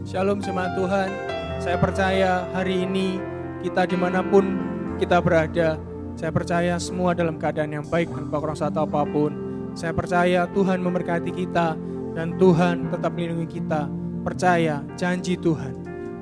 Shalom jemaat Tuhan, saya percaya hari ini kita dimanapun kita berada, saya percaya semua dalam keadaan yang baik tanpa kurang satu apapun. Saya percaya Tuhan memberkati kita dan Tuhan tetap melindungi kita. Percaya janji Tuhan,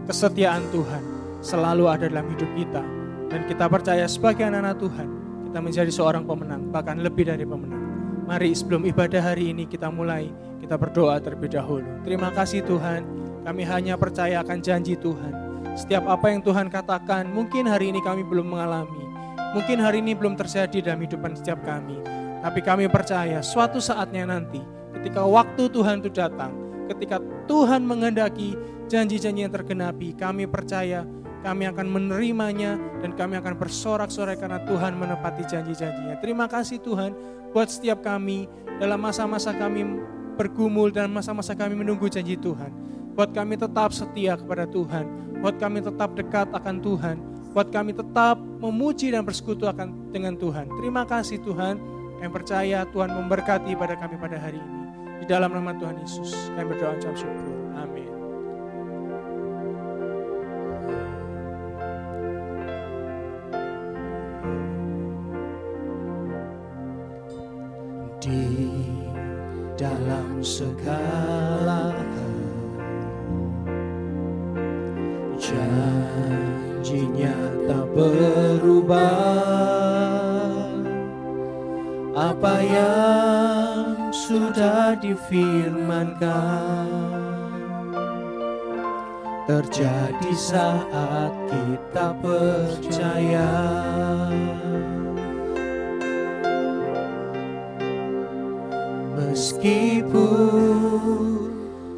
kesetiaan Tuhan selalu ada dalam hidup kita. Dan kita percaya sebagai anak-anak Tuhan, kita menjadi seorang pemenang, bahkan lebih dari pemenang. Mari sebelum ibadah hari ini kita mulai, kita berdoa terlebih dahulu. Terima kasih Tuhan. Kami hanya percaya akan janji Tuhan. Setiap apa yang Tuhan katakan, mungkin hari ini kami belum mengalami. Mungkin hari ini belum terjadi dalam hidupan setiap kami. Tapi kami percaya suatu saatnya nanti, ketika waktu Tuhan itu datang, ketika Tuhan menghendaki janji-janji yang tergenapi, kami percaya kami akan menerimanya dan kami akan bersorak-sorai karena Tuhan menepati janji-janjinya. Terima kasih Tuhan buat setiap kami dalam masa-masa kami bergumul dan masa-masa kami menunggu janji Tuhan. Buat kami tetap setia kepada Tuhan, buat kami tetap dekat akan Tuhan, buat kami tetap memuji dan bersekutu dengan Tuhan. Terima kasih Tuhan, kami percaya Tuhan memberkati pada kami pada hari ini. Di dalam nama Tuhan Yesus, kami berdoa ucap syukur. Amin. Di dalam segala janjinya tak berubah. Apa yang sudah difirmankan terjadi saat kita percaya. Meskipun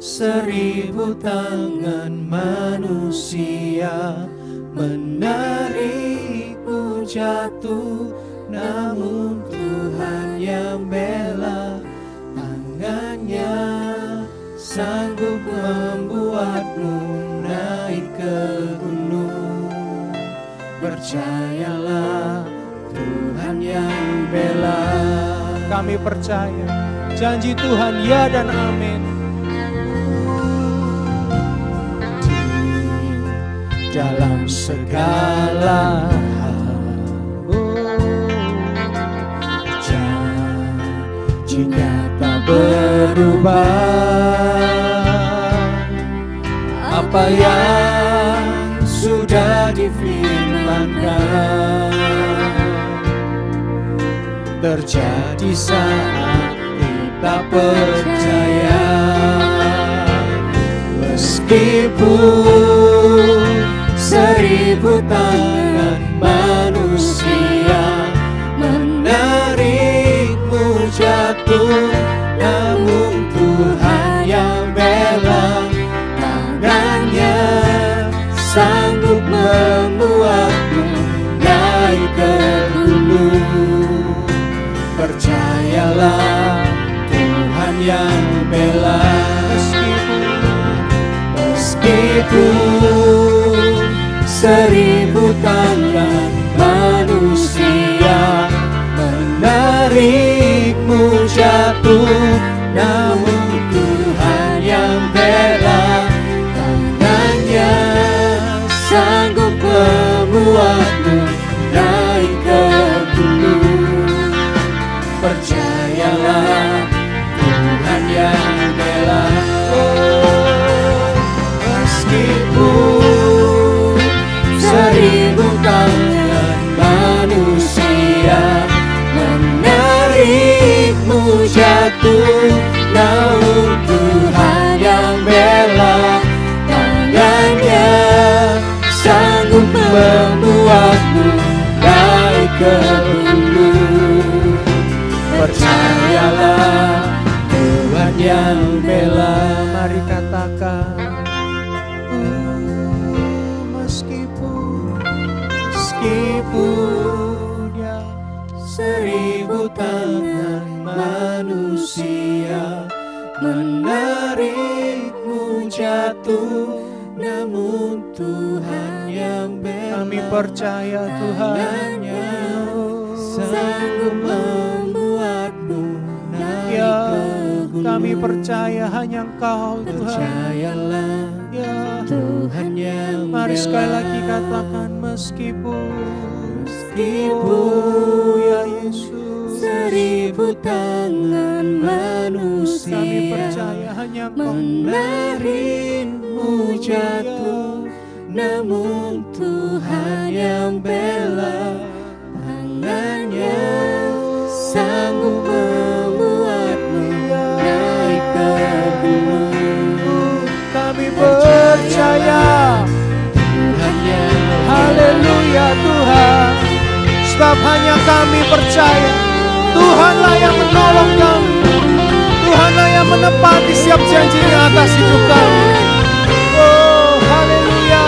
1000 tangan manusia menarikmu jatuh, namun Tuhan yang bela. Tangannya sanggup membuatmu naik ke gunung. Percayalah, Tuhan yang bela. Kami percaya janji Tuhan ya dan amin. Dalam segala janjinya tak berubah. Apa yang sudah difirmankan terjadi saat kita percaya. Meskipun 1000 tangan manusia menarikmu jatuh, namun Tuhan yang bela. Tangannya sanggup membuatmu naik ke gunung. Percayalah, Tuhan yang bela. Meskipun 1000 tangan manusia menarikmu jatuh, namun Tuhan yang bela. Tangannya sanggup membuatmu naik ke gunung. Percayalah, Tuhan yang bela. Meskipun 1000 tangan manusia menarikmu jatuh, namun Tuhan yang bela. Tangannya sanggup membuatmu naik ke gunung. Percayalah, Tuhan yang bela. Mari katakan meskipun ya 1000 tangan manusia menarikmu jatuh, namun Tuhan yang bela. kami percaya Tuhan sanggup membuatmu naik ya ke gunung. Kami percaya hanya Engkau Tuhan. Percayalah Ya, Tuhan yang mari bela. sekali lagi katakan meskipun Meskipun ya Yesus, 1000 tangan manusia kami percaya hanya Engkau. menaringmu jatuh, namun Tuhan yang bela. Tangannya sanggup membuatmu naik ke gunung. Kami percaya, Tuhan yang haleluya Tuhan. Sebab hanya kami percaya Tuhanlah yang menolong kami, Tuhanlah yang menepati setiap janji-Nya atas hidup kami. Oh haleluya.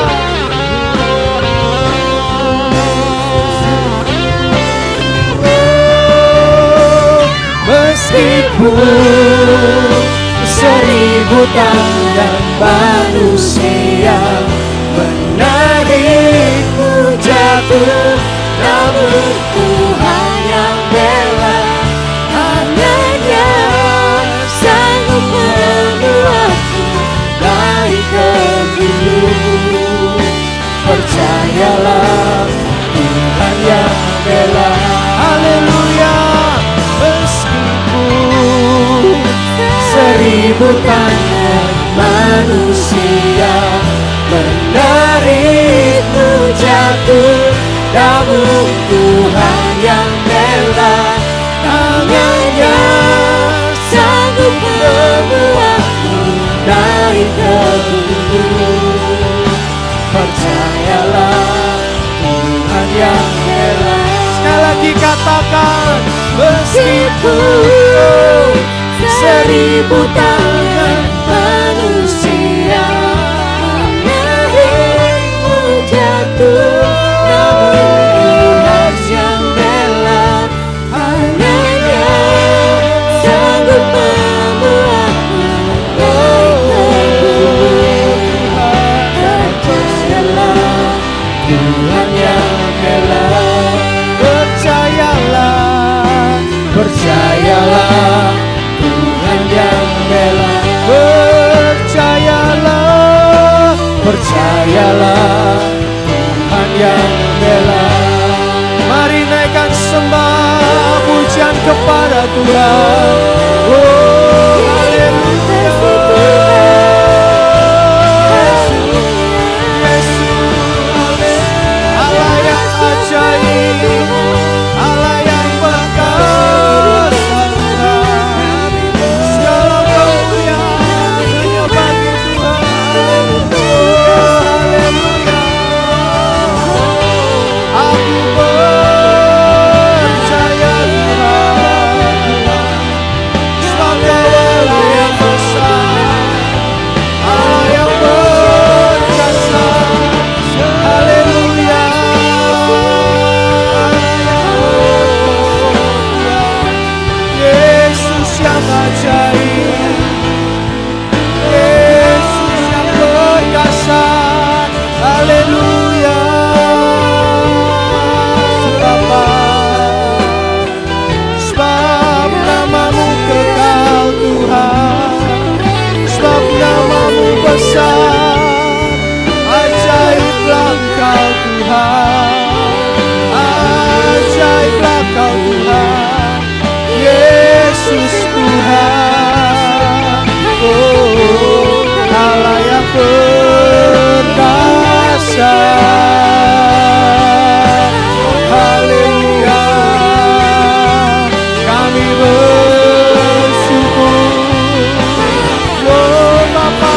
meskipun 1000 tangan manusia menarikmu jatuh, namun Tuhan yang bela. Tangannya sanggup membuatmu naik ke gunung. Percayalah Tuhan yang bela. Haleluya. Meskipun 1000 tangan manusia menarikmu jatuh, namun Tuhan yang bela. Tangannya sanggup membuatmu naik ke gunung. Percayalah Tuhan yang bela. Sekali lagi katakan Meskipun 1000 tangan manusia menarikmu jatuh, namun Tuhan yang bela. Tangannya sanggup membuatmu naik ke gunung. Percayalah Tuhan yang bela. percayalah, Percayalah Tuhan yang bela. percayalah, Percayalah Tuhan yang bela. mari naikkan sembah pujian kepada Tuhan. Oh haleluya. Allah yang ajaib, Allah yang perkasa Tuhan. Segala kemuliaan hanya bagi Tuhan. Oh haleluya. Aku percaya Tuhan, sebab Kau Allah yang besar, Allah yang perkasa. Haleluya. Yesus yang ajaib, Yesus yang perkasa. Haleluya. Sebab namamu kekal Tuhan, sebab namamu besar. Ajaiblah Engkau Tuhan, ajaiblah Kau Tuhan, Yesus Tuhan. Oh Allah yang perkasa. Haleluya. Kami bersyukur. Oh Bapa,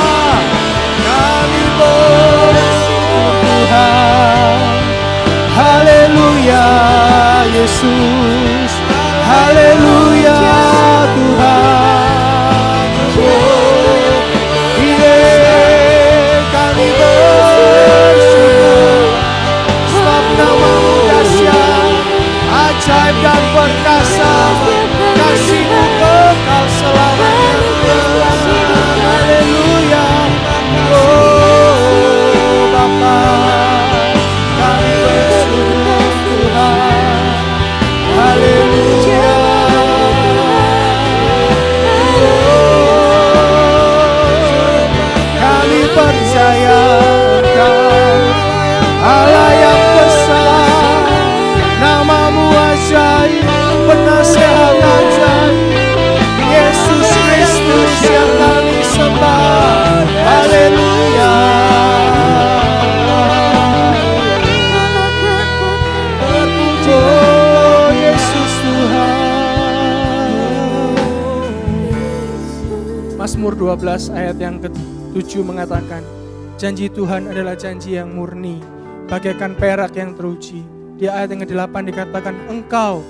12 ayat yang ke-7 mengatakan, janji Tuhan adalah janji yang murni, bagaikan perak yang teruji. Di ayat yang ke-8 dikatakan, Engkau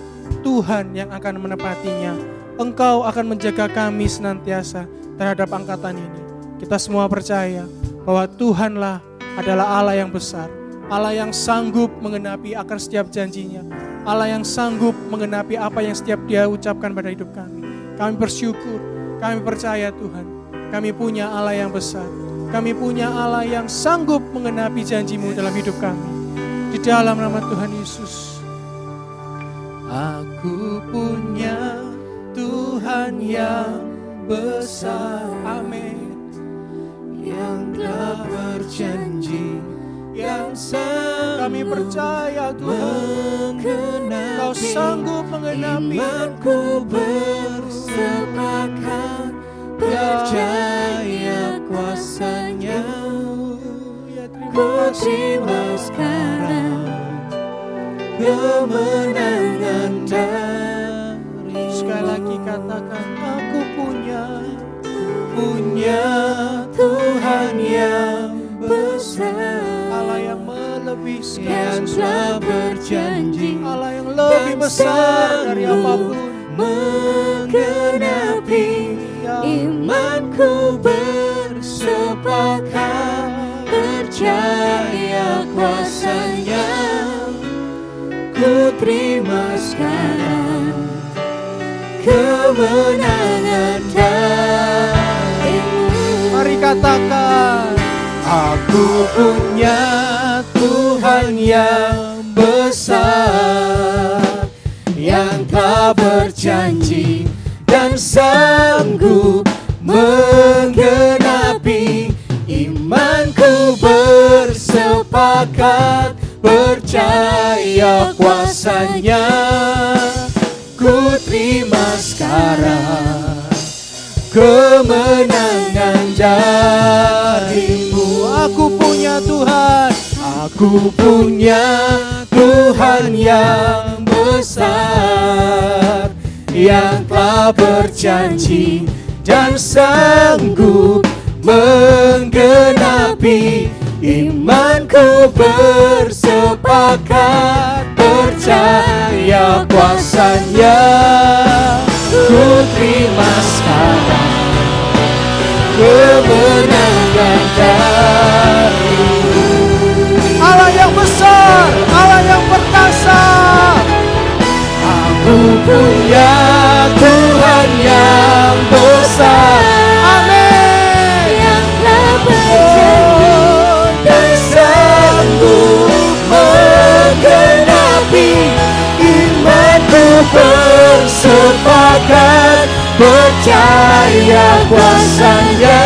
Tuhan yang akan menepatinya. Engkau akan menjaga kami senantiasa terhadap angkatan ini. Kita semua percaya bahwa Tuhanlah adalah Allah yang besar, Allah yang sanggup menggenapi akan setiap janjinya, Allah yang sanggup menggenapi apa yang setiap Dia ucapkan pada hidup kami. Kami bersyukur, kami percaya Tuhan, kami punya Allah yang besar, kami punya Allah yang sanggup menggenapi janji-Mu dalam hidup kami. Di dalam nama Tuhan Yesus. Aku punya Tuhan yang besar, amin, yang telah berjanji, yang sanggup. Kami percaya Tuhan, Kau sanggup menggenapi. Imanku bersepakat, percaya kuasa-Nya. Ku terima sekarang kemenangan dari. Sekali lagi katakan, aku punya Tuhan yang besar, Allah yang melebihi yang telah berjanji, Allah yang lebih besar dari apapun, menggenapi. Imanku bersepakat, percaya kuasa-Nya. Ku terima sekarang kemenangan dari-Mu. Mari katakan, aku punya Tuhan yang besar, yang telah berjanji dan sanggup menggenapi. Imanku bersepakat, percaya kuasa-Nya. Ku terima sekarang kemenangan dari-Mu. aku punya Tuhan, aku punya Tuhan yang besar, yang telah berjanji dan sanggup menggenapi. Imanku bersepakat, percaya kuasa-Nya. Ku terima sekarang kemenangan dari-Mu. Allah yang besar, Allah yang perkasa. Aku punya Tuhan yang besar, Amin, yang telah berjanji dan sanggup menggenapi. Imanku bersepakat, percaya kuasa-Nya.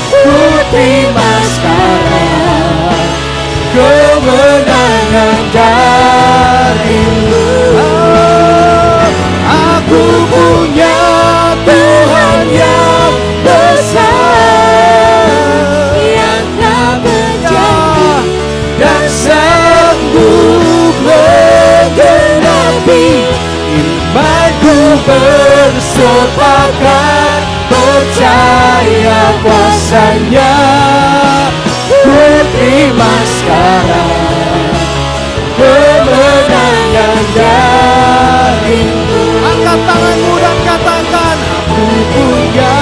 Ku terima sekarang kemenangan dari-Mu. Aku punya Tuhan yang besar, yang telah berjanji dan sanggup menggenapi. Imanku bersepakat, percaya kuasa-Nya. Ku terima sekarang kemenangan dari-Mu. Angkat tanganmu dan katakan, Aku punya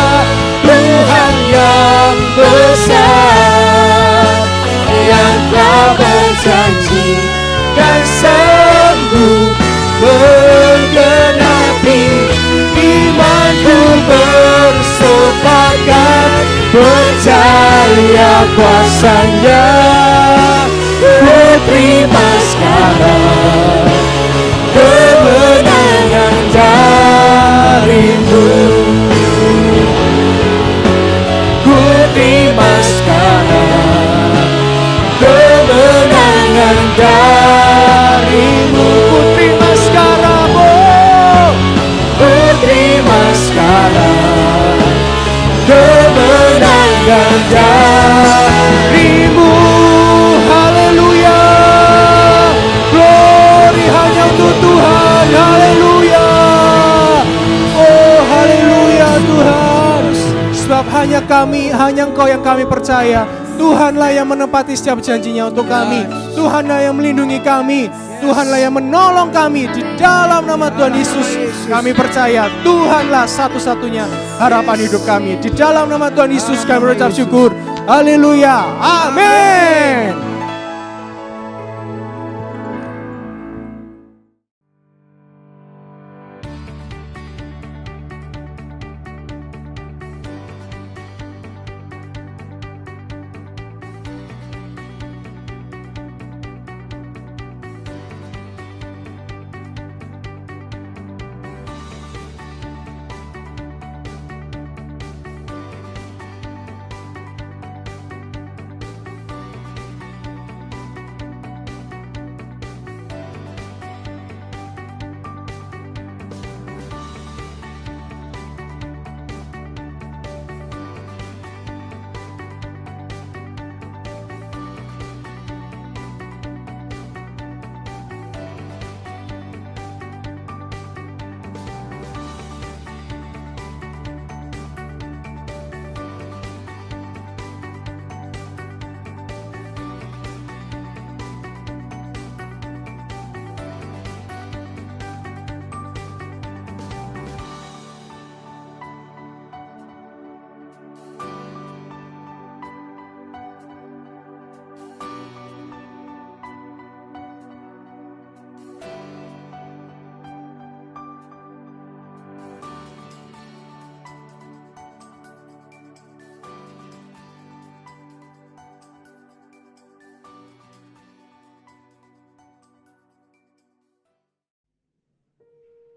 Tuhan yang besar, yang telah berjanji dan sanggup menggenapi. Imanku bersepakat, percaya kuasa-Nya. Ku terima sekarang kemenangan dari-Mu. Ku terima sekarang kemenangan dari-Mu. Ku terima sekarang, ku terima sekarang kemenangan dari-Mu. Haleluya, glory hanya untuk Tuhan. Haleluya, oh haleluya Tuhan. kami, hanya Engkau yang kami percaya. Tuhanlah yang menepati setiap janjinya untuk kami. Tuhanlah yang melindungi kami. Tuhanlah yang menolong kami. Di dalam nama Tuhan Yesus kami percaya Tuhanlah satu-satunya harapan hidup kami. Di dalam nama Tuhan Yesus kami berucap syukur. Haleluya. Amin.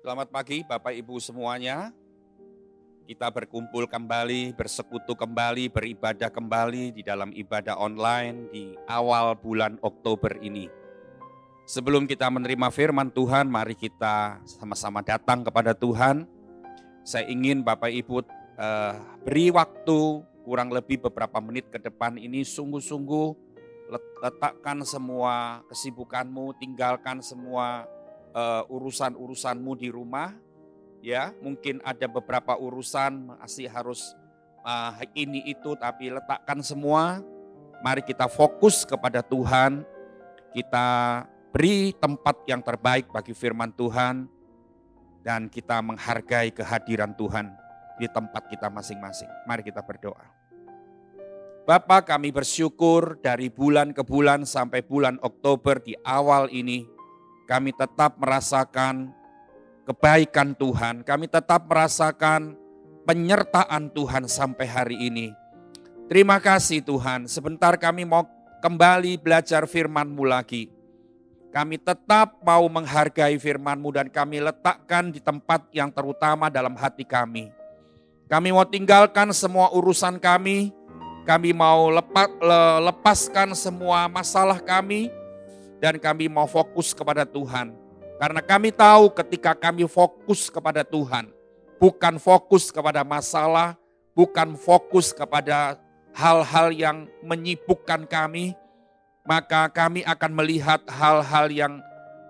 Selamat pagi Bapak Ibu semuanya. Kita berkumpul kembali, bersekutu kembali, beribadah kembali di dalam ibadah online di awal bulan Oktober ini. Sebelum kita menerima firman Tuhan, mari kita sama-sama datang kepada Tuhan. Saya ingin Bapak Ibu beri waktu kurang lebih beberapa menit ke depan ini sungguh-sungguh letakkan semua kesibukanmu, tinggalkan semua urusan-urusanmu di rumah, ya mungkin ada beberapa urusan masih harus ini itu, tapi letakkan semua. Mari kita fokus kepada Tuhan, kita beri tempat yang terbaik bagi firman Tuhan, dan kita menghargai kehadiran Tuhan di tempat kita masing-masing. Mari kita berdoa. Bapa, kami bersyukur dari bulan ke bulan sampai bulan Oktober di awal ini, kami tetap merasakan kebaikan Tuhan, kami tetap merasakan penyertaan Tuhan sampai hari ini. Terima kasih Tuhan, sebentar kami mau kembali belajar firman-Mu lagi. Kami tetap mau menghargai firman-Mu dan kami letakkan di tempat yang terutama dalam hati kami. Kami mau tinggalkan semua urusan kami mau lepaskan semua masalah kami, dan kami mau fokus kepada Tuhan. Karena kami tahu ketika kami fokus kepada Tuhan, bukan fokus kepada masalah, bukan fokus kepada hal-hal yang menyibukkan kami, maka kami akan melihat hal-hal yang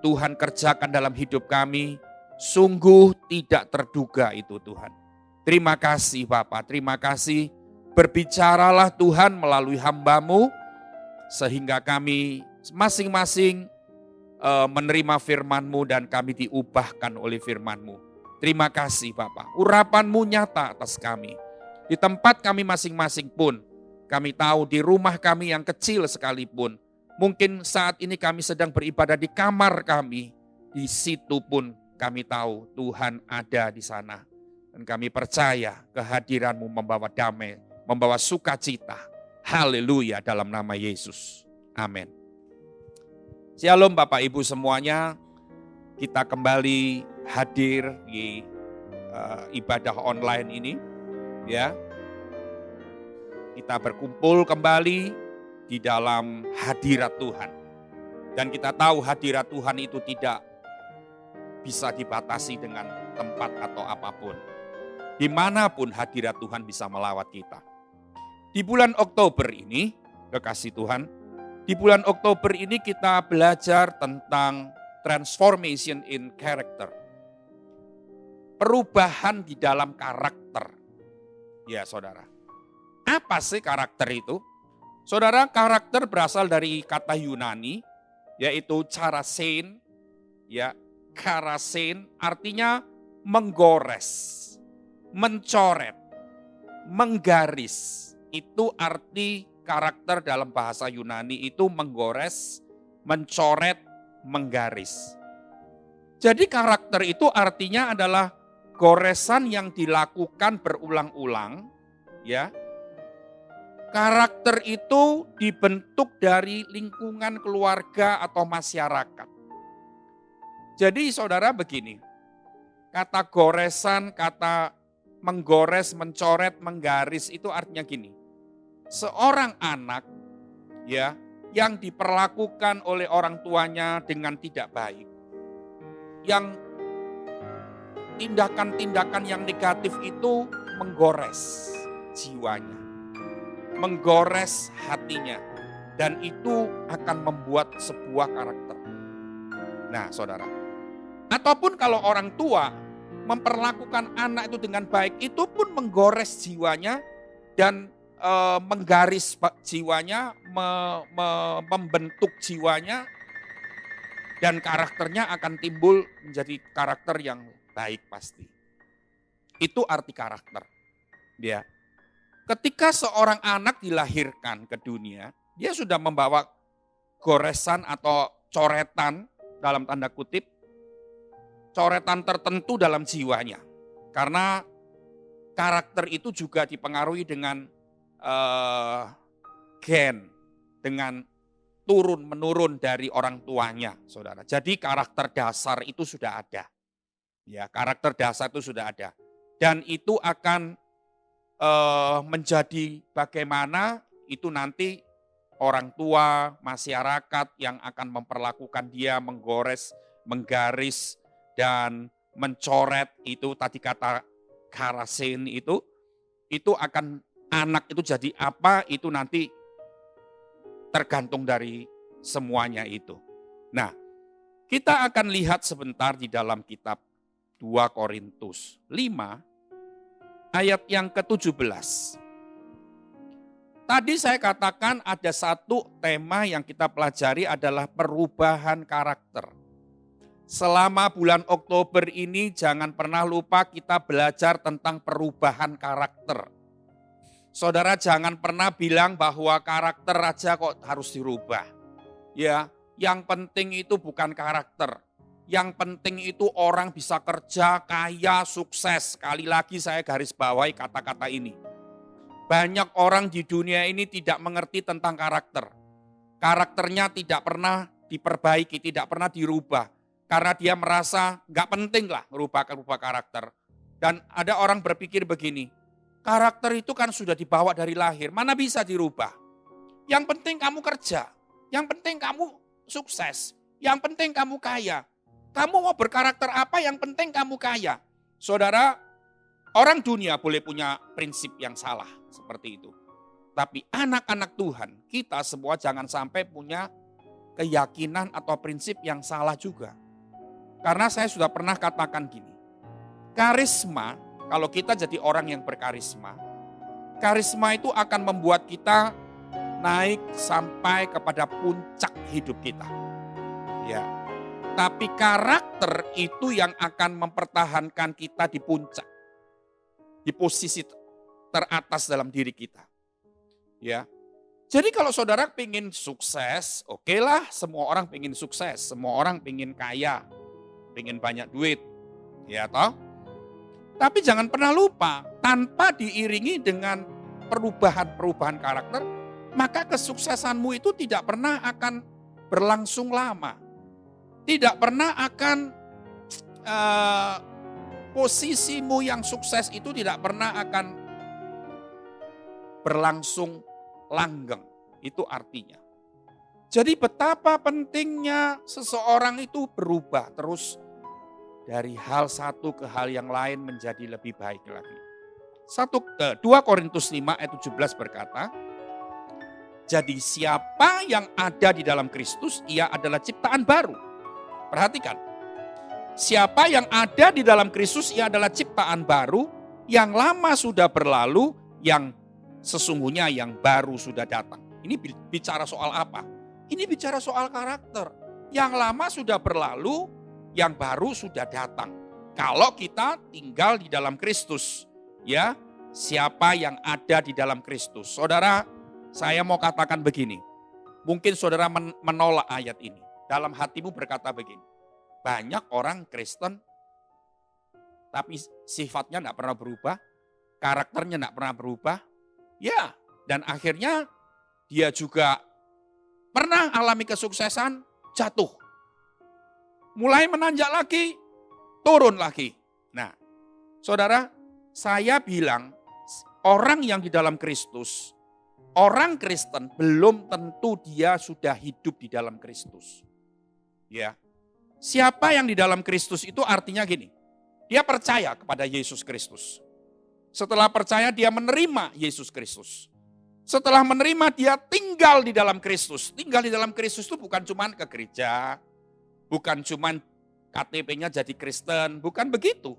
Tuhan kerjakan dalam hidup kami, sungguh tidak terduga itu Tuhan. Terima kasih Bapak, terima kasih. Berbicaralah Tuhan melalui hamba-Mu, sehingga kami masing-masing menerima firman-Mu dan kami diubahkan oleh firman-Mu. Terima kasih Bapak, urapan-Mu nyata atas kami. Di tempat kami masing-masing pun, kami tahu di rumah kami yang kecil sekalipun, mungkin saat ini kami sedang beribadah di kamar kami, di situ pun kami tahu Tuhan ada di sana. Dan kami percaya kehadiran-Mu membawa damai, membawa sukacita. Haleluya dalam nama Yesus. Amin. Shalom Bapak Ibu semuanya, kita kembali hadir di ibadah online ini, ya. Kita berkumpul kembali di dalam hadirat Tuhan. Dan kita tahu hadirat Tuhan itu tidak bisa dibatasi dengan tempat atau apapun. Dimanapun hadirat Tuhan bisa melawat kita. Di bulan Oktober ini, kekasih Tuhan, di bulan Oktober ini kita belajar tentang transformation in character. Perubahan di dalam karakter. Ya saudara, Apa sih karakter itu? Saudara, karakter berasal dari kata Yunani, yaitu charasein, ya, karasein artinya menggores, mencoret, menggaris. Itu arti karakter dalam bahasa Yunani itu menggores, mencoret, menggaris. Jadi karakter itu artinya adalah goresan yang dilakukan berulang-ulang, ya. Karakter itu dibentuk dari lingkungan keluarga atau masyarakat. Jadi saudara begini, kata goresan, kata menggores, mencoret, menggaris itu artinya gini. Seorang anak ya yang diperlakukan oleh orang tuanya dengan tidak baik, yang tindakan-tindakan yang negatif itu menggores jiwanya, menggores hatinya, dan itu akan membuat sebuah karakter. Nah saudara, ataupun kalau orang tua memperlakukan anak itu dengan baik, itu pun menggores jiwanya dan menggaris jiwanya, membentuk jiwanya, dan karakternya akan timbul menjadi karakter yang baik pasti. Itu arti karakter. Ya. Ketika seorang anak dilahirkan ke dunia, dia sudah membawa goresan atau coretan dalam tanda kutip, coretan tertentu dalam jiwanya. Karena karakter itu juga dipengaruhi dengan gen, dengan turun-menurun dari orang tuanya, saudara. Jadi karakter dasar itu sudah ada. Ya, karakter dasar itu sudah ada. Dan itu akan menjadi bagaimana itu nanti orang tua, masyarakat yang akan memperlakukan dia, menggores, menggaris, dan mencoret itu tadi kata karasin itu akan anak itu jadi apa itu nanti tergantung dari semuanya itu. Nah, kita akan lihat sebentar di dalam kitab 2 Korintus 5 ayat yang ke-17. Tadi saya katakan ada satu tema yang kita pelajari adalah perubahan karakter. Selama bulan Oktober ini jangan pernah lupa kita belajar tentang perubahan karakter. Saudara jangan pernah bilang bahwa karakter aja kok harus dirubah. Ya, yang penting itu bukan karakter. Yang penting itu orang bisa kerja, kaya, sukses. Sekali lagi saya garis bawahi kata-kata ini. Banyak orang di dunia ini tidak mengerti tentang karakter. Karakternya tidak pernah diperbaiki, tidak pernah dirubah. Karena dia merasa gak penting lah merubah karakter. Dan ada orang berpikir begini, karakter itu kan sudah dibawa dari lahir, mana bisa dirubah. Yang penting kamu kerja, yang penting kamu sukses, yang penting kamu kaya. Kamu mau berkarakter apa, yang penting kamu kaya. Saudara, orang dunia boleh punya prinsip yang salah seperti itu. Tapi anak-anak Tuhan, kita semua jangan sampai punya keyakinan atau prinsip yang salah juga. Karena saya sudah pernah katakan gini, karisma, kalau kita jadi orang yang berkarisma, karisma itu akan membuat kita naik sampai kepada puncak hidup kita. Ya. Tapi karakter itu yang akan mempertahankan kita di puncak. Di posisi teratas dalam diri kita. Ya. Jadi kalau saudara pengen sukses, oke lah, semua orang pengen sukses, semua orang pengen kaya, pengen banyak duit. Ya toh? Tapi jangan pernah lupa, tanpa diiringi dengan perubahan-perubahan karakter, maka kesuksesanmu itu tidak pernah akan berlangsung lama. Tidak pernah akan posisimu yang sukses itu tidak pernah akan berlangsung langgeng. Itu artinya. Jadi betapa pentingnya seseorang itu berubah terus dari hal satu ke hal yang lain menjadi lebih baik lagi. 2 Korintus 5 ayat 17 berkata, jadi siapa yang ada di dalam Kristus, ia adalah ciptaan baru. Perhatikan, siapa yang ada di dalam Kristus, ia adalah ciptaan baru, yang lama sudah berlalu, yang sesungguhnya yang baru sudah datang. Ini bicara soal apa? Ini bicara soal karakter. Yang lama sudah berlalu, yang baru sudah datang. Kalau kita tinggal di dalam Kristus, ya, siapa yang ada di dalam Kristus? Saudara, saya mau katakan begini. Mungkin saudara menolak ayat ini. Dalam hatimu berkata begini. Banyak orang Kristen, tapi sifatnya tidak pernah berubah. Karakternya tidak pernah berubah. Ya, dan akhirnya dia juga pernah alami kesuksesan, jatuh. Mulai menanjak lagi, turun lagi. Nah, saudara, saya bilang orang yang di dalam Kristus, orang Kristen belum tentu dia sudah hidup di dalam Kristus. Ya. Siapa yang di dalam Kristus itu artinya gini. Dia percaya kepada Yesus Kristus. Setelah percaya dia menerima Yesus Kristus. Setelah menerima dia tinggal di dalam Kristus. Tinggal di dalam Kristus itu bukan cuma ke gereja. Bukan cuma KTP-nya jadi Kristen. Bukan begitu.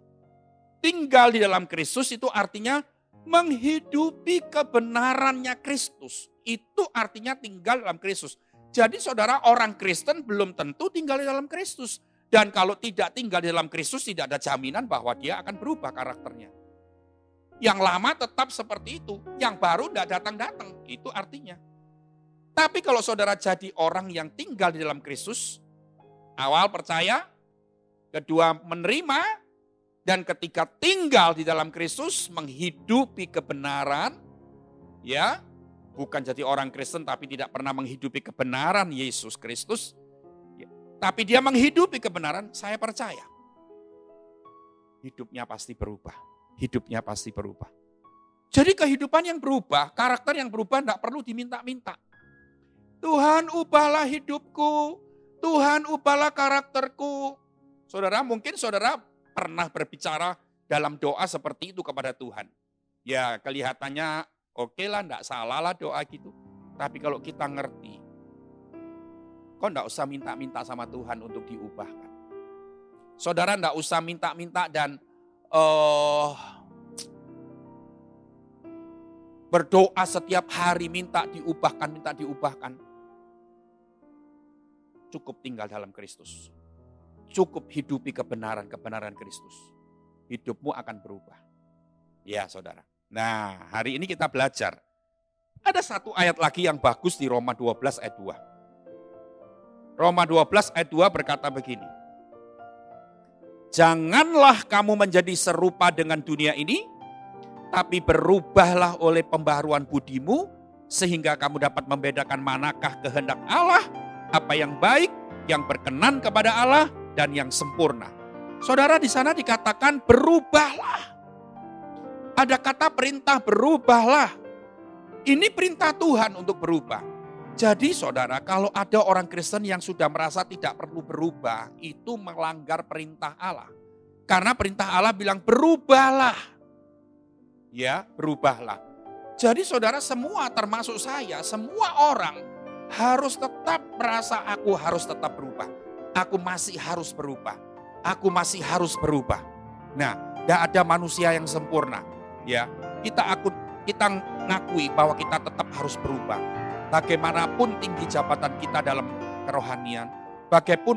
Tinggal di dalam Kristus itu artinya menghidupi kebenarannya Kristus. Itu artinya tinggal dalam Kristus. Jadi saudara, orang Kristen belum tentu tinggal di dalam Kristus. Dan kalau tidak tinggal di dalam Kristus tidak ada jaminan bahwa dia akan berubah karakternya. Yang lama tetap seperti itu. Yang baru tidak datang-datang. Itu artinya. Tapi kalau saudara jadi orang yang tinggal di dalam Kristus. Awal percaya. Kedua menerima. Dan ketika tinggal di dalam Kristus. Menghidupi kebenaran. Ya. Bukan jadi orang Kristen tapi tidak pernah menghidupi kebenaran Yesus Kristus. Ya. Tapi dia menghidupi kebenaran. Saya percaya. Hidupnya pasti berubah. Hidupnya pasti berubah. Jadi kehidupan yang berubah, karakter yang berubah tidak perlu diminta-minta. Tuhan ubahlah hidupku, Tuhan ubahlah karakterku. Saudara, mungkin saudara pernah berbicara dalam doa seperti itu kepada Tuhan. Ya kelihatannya oke lah, tidak salah lah doa gitu. Tapi kalau kita ngerti, kok tidak usah minta-minta sama Tuhan untuk diubahkan. Saudara tidak usah minta-minta dan berdoa setiap hari minta diubahkan. Cukup tinggal dalam Kristus. Cukup hidupi kebenaran Kristus. Hidupmu akan berubah. Ya saudara. Nah hari ini kita belajar. Ada satu ayat lagi yang bagus di Roma 12 ayat 2. Roma 12 ayat 2 berkata begini. Janganlah kamu menjadi serupa dengan dunia ini, tapi berubahlah oleh pembaharuan budimu, sehingga kamu dapat membedakan manakah kehendak Allah, apa yang baik, yang berkenan kepada Allah, dan yang sempurna. Saudara, di sana dikatakan berubahlah. Ada kata perintah berubahlah. Ini perintah Tuhan untuk berubah. Jadi saudara, kalau ada orang Kristen yang sudah merasa tidak perlu berubah, itu melanggar perintah Allah. Karena perintah Allah bilang berubahlah. Ya, berubahlah. Jadi saudara, semua termasuk saya, semua orang harus tetap merasa aku harus tetap berubah. Aku masih harus berubah. Aku masih harus berubah. Nah, tidak ada manusia yang sempurna. Ya, kita ngakui bahwa kita tetap harus berubah. Bagaimanapun tinggi jabatan kita dalam kerohanian,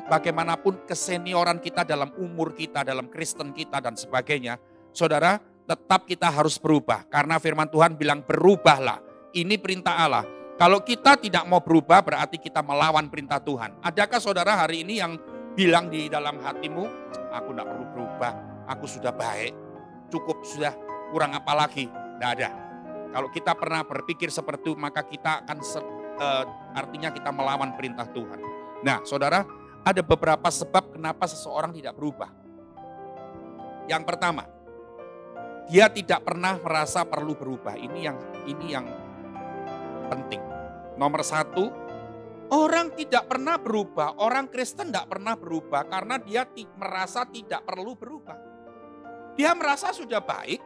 bagaimanapun kesenioran kita dalam umur kita, dalam Kristen kita dan sebagainya, saudara, tetap kita harus berubah. Karena firman Tuhan bilang berubahlah. Ini perintah Allah. Kalau kita tidak mau berubah berarti kita melawan perintah Tuhan. Adakah saudara hari ini yang bilang di dalam hatimu, aku tidak perlu berubah, aku sudah baik, cukup sudah, kurang apa lagi? Tidak ada. Kalau kita pernah berpikir seperti itu, maka kita akan artinya kita melawan perintah Tuhan. Nah, saudara, ada beberapa sebab kenapa seseorang tidak berubah. Yang pertama, dia tidak pernah merasa perlu berubah. Ini yang penting. Nomor satu, orang tidak pernah berubah. Orang Kristen tidak pernah berubah karena dia merasa tidak perlu berubah. Dia merasa sudah baik,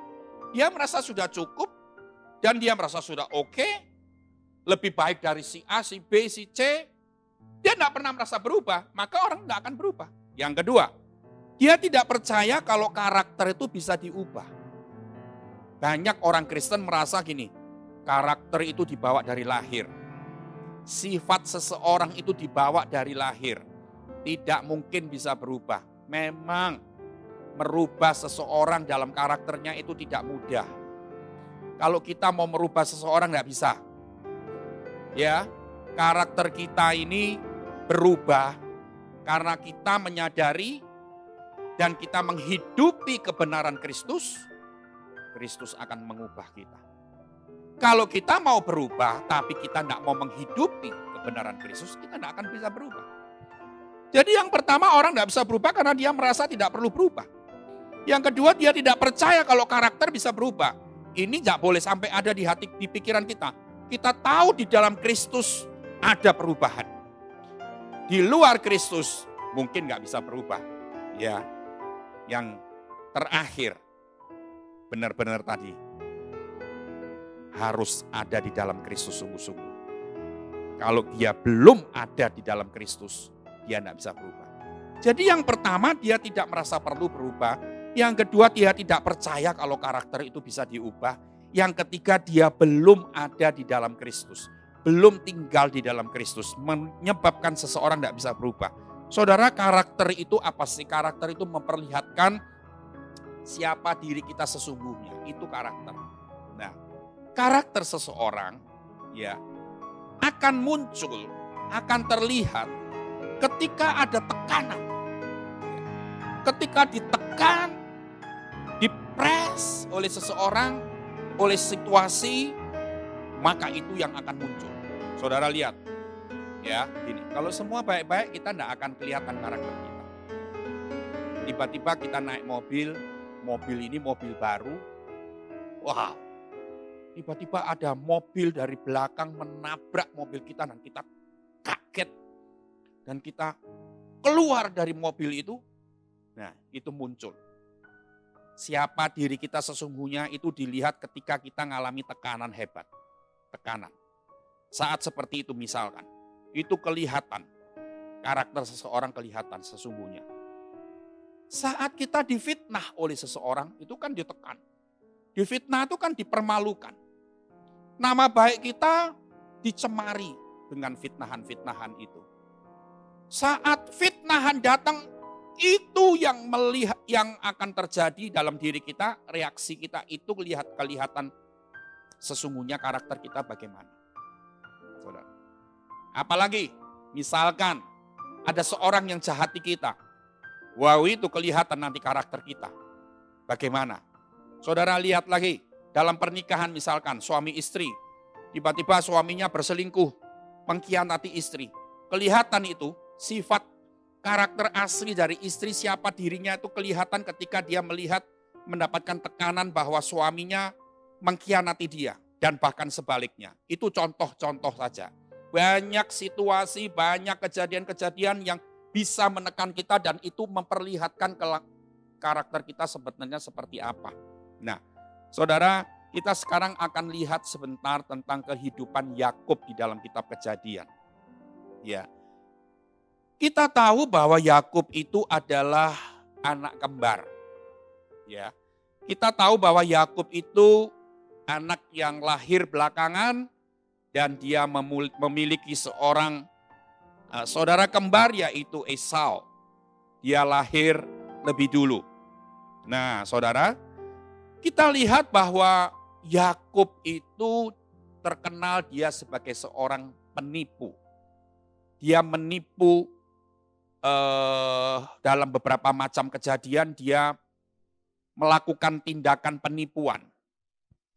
dia merasa sudah cukup, dan dia merasa sudah oke, lebih baik dari si A, si B, si C. Dia tidak pernah merasa berubah, maka orang tidak akan berubah. Yang kedua, dia tidak percaya kalau karakter itu bisa diubah. Banyak orang Kristen merasa gini, Karakter itu dibawa dari lahir. Sifat seseorang itu dibawa dari lahir. Tidak mungkin bisa berubah. Memang merubah seseorang dalam karakternya itu tidak mudah. Kalau kita mau merubah seseorang nggak bisa. Ya, karakter kita ini berubah karena kita menyadari dan kita menghidupi kebenaran Kristus. Kristus akan mengubah kita. Kalau kita mau berubah, tapi kita tidak mau menghidupi kebenaran Kristus, kita tidak akan bisa berubah. Jadi yang pertama, orang tidak bisa berubah karena dia merasa tidak perlu berubah. Yang kedua, dia tidak percaya kalau karakter bisa berubah. Ini tidak boleh sampai ada di hati, di pikiran kita. Kita tahu di dalam Kristus ada perubahan. Di luar Kristus mungkin nggak bisa berubah. Ya, yang terakhir, benar-benar tadi, harus ada di dalam Kristus sungguh-sungguh. Kalau dia belum ada di dalam Kristus, dia tidak bisa berubah. Jadi yang pertama, dia tidak merasa perlu berubah. Yang kedua, dia tidak percaya kalau karakter itu bisa diubah. Yang ketiga, dia belum ada di dalam Kristus. Belum tinggal di dalam Kristus. Menyebabkan seseorang tidak bisa berubah. Saudara, karakter itu apa sih? Karakter itu memperlihatkan siapa diri kita sesungguhnya. Itu karakter. Nah, karakter seseorang ya akan muncul, akan terlihat ketika ada tekanan. Ketika ditekan, dipres oleh seseorang, oleh situasi, maka itu yang akan muncul. Saudara lihat, ya gini, kalau semua baik-baik kita tidak akan kelihatan karakter kita. Tiba-tiba kita naik mobil ini mobil baru, wow. Tiba-tiba ada mobil dari belakang menabrak mobil kita dan kita kaget. Dan kita keluar dari mobil itu, nah itu muncul. Siapa diri kita sesungguhnya itu dilihat ketika kita mengalami tekanan hebat. Tekanan. Saat seperti itu misalkan, itu kelihatan. Karakter seseorang kelihatan sesungguhnya. Saat kita difitnah oleh seseorang, itu kan ditekan. Difitnah itu kan dipermalukan. Nama baik kita dicemari dengan fitnahan-fitnahan itu. Saat fitnahan datang, itu yang melihat yang akan terjadi dalam diri kita, reaksi kita itu kelihatan sesungguhnya karakter kita bagaimana. Saudara. Apalagi misalkan ada seorang yang jahati kita. Wow, itu kelihatan nanti karakter kita. Bagaimana? Saudara lihat lagi. Dalam pernikahan misalkan suami istri, tiba-tiba suaminya berselingkuh, mengkhianati istri. Kelihatan itu sifat karakter asli dari istri siapa dirinya itu kelihatan ketika dia melihat mendapatkan tekanan bahwa suaminya mengkhianati dia dan bahkan sebaliknya. Itu contoh-contoh saja. Banyak situasi, banyak kejadian-kejadian yang bisa menekan kita dan itu memperlihatkan karakter kita sebenarnya seperti apa. Nah, saudara, kita sekarang akan lihat sebentar tentang kehidupan Yakub di dalam kitab Kejadian. Ya. Kita tahu bahwa Yakub itu adalah anak kembar. Ya. Kita tahu bahwa Yakub itu anak yang lahir belakangan dan dia memiliki seorang saudara kembar yaitu Esau. Dia lahir lebih dulu. Nah, saudara, kita lihat bahwa Yakub itu terkenal dia sebagai seorang penipu. Dia menipu dalam beberapa macam kejadian, dia melakukan tindakan penipuan.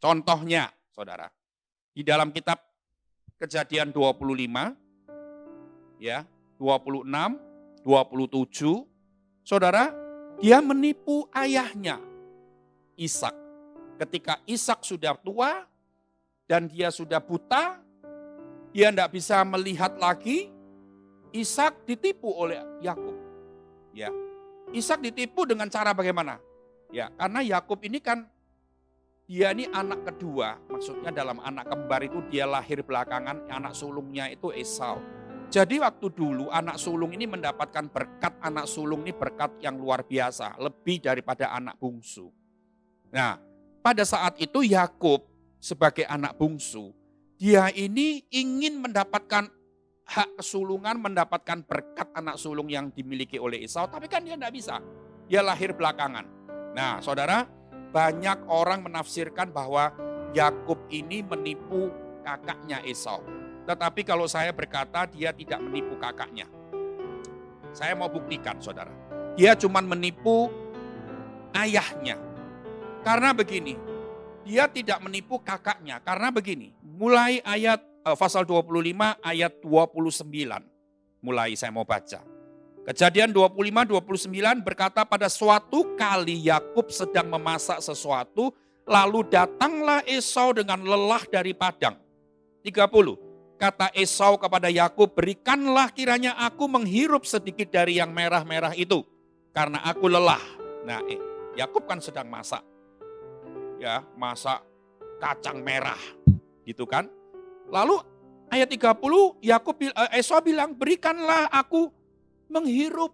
Contohnya, saudara, di dalam kitab Kejadian 25, ya, 26, 27, saudara, dia menipu ayahnya. Ishak. Ketika Ishak sudah tua dan dia sudah buta, dia tidak bisa melihat lagi, Ishak ditipu oleh Yakub. Ya. Ishak ditipu dengan cara bagaimana? Ya, karena Yakub ini kan dia ini anak kedua, maksudnya dalam anak kembar itu dia lahir belakangan, anak sulungnya itu Esau. Jadi waktu dulu anak sulung ini mendapatkan berkat, anak sulung ini berkat yang luar biasa, lebih daripada anak bungsu. Nah, pada saat itu Yakub sebagai anak bungsu, dia ini ingin mendapatkan hak kesulungan, mendapatkan berkat anak sulung yang dimiliki oleh Esau, tapi kan dia tidak bisa. Dia lahir belakangan. Nah, saudara, banyak orang menafsirkan bahwa Yakub ini menipu kakaknya Esau. Tetapi kalau saya berkata dia tidak menipu kakaknya. Saya mau buktikan, saudara. Dia cuma menipu ayahnya. Karena begini, dia tidak menipu kakaknya. Karena begini, mulai ayat pasal 25 ayat 29. Mulai saya mau baca. Kejadian 25-29 berkata, pada suatu kali Yakub sedang memasak sesuatu, lalu datanglah Esau dengan lelah dari padang. 30. Kata Esau kepada Yakub, berikanlah kiranya aku menghirup sedikit dari yang merah-merah itu, karena aku lelah. Nah, Yakub kan sedang masak. Ya, masak kacang merah. Gitu kan? Lalu ayat 30, Esau bilang, berikanlah aku menghirup.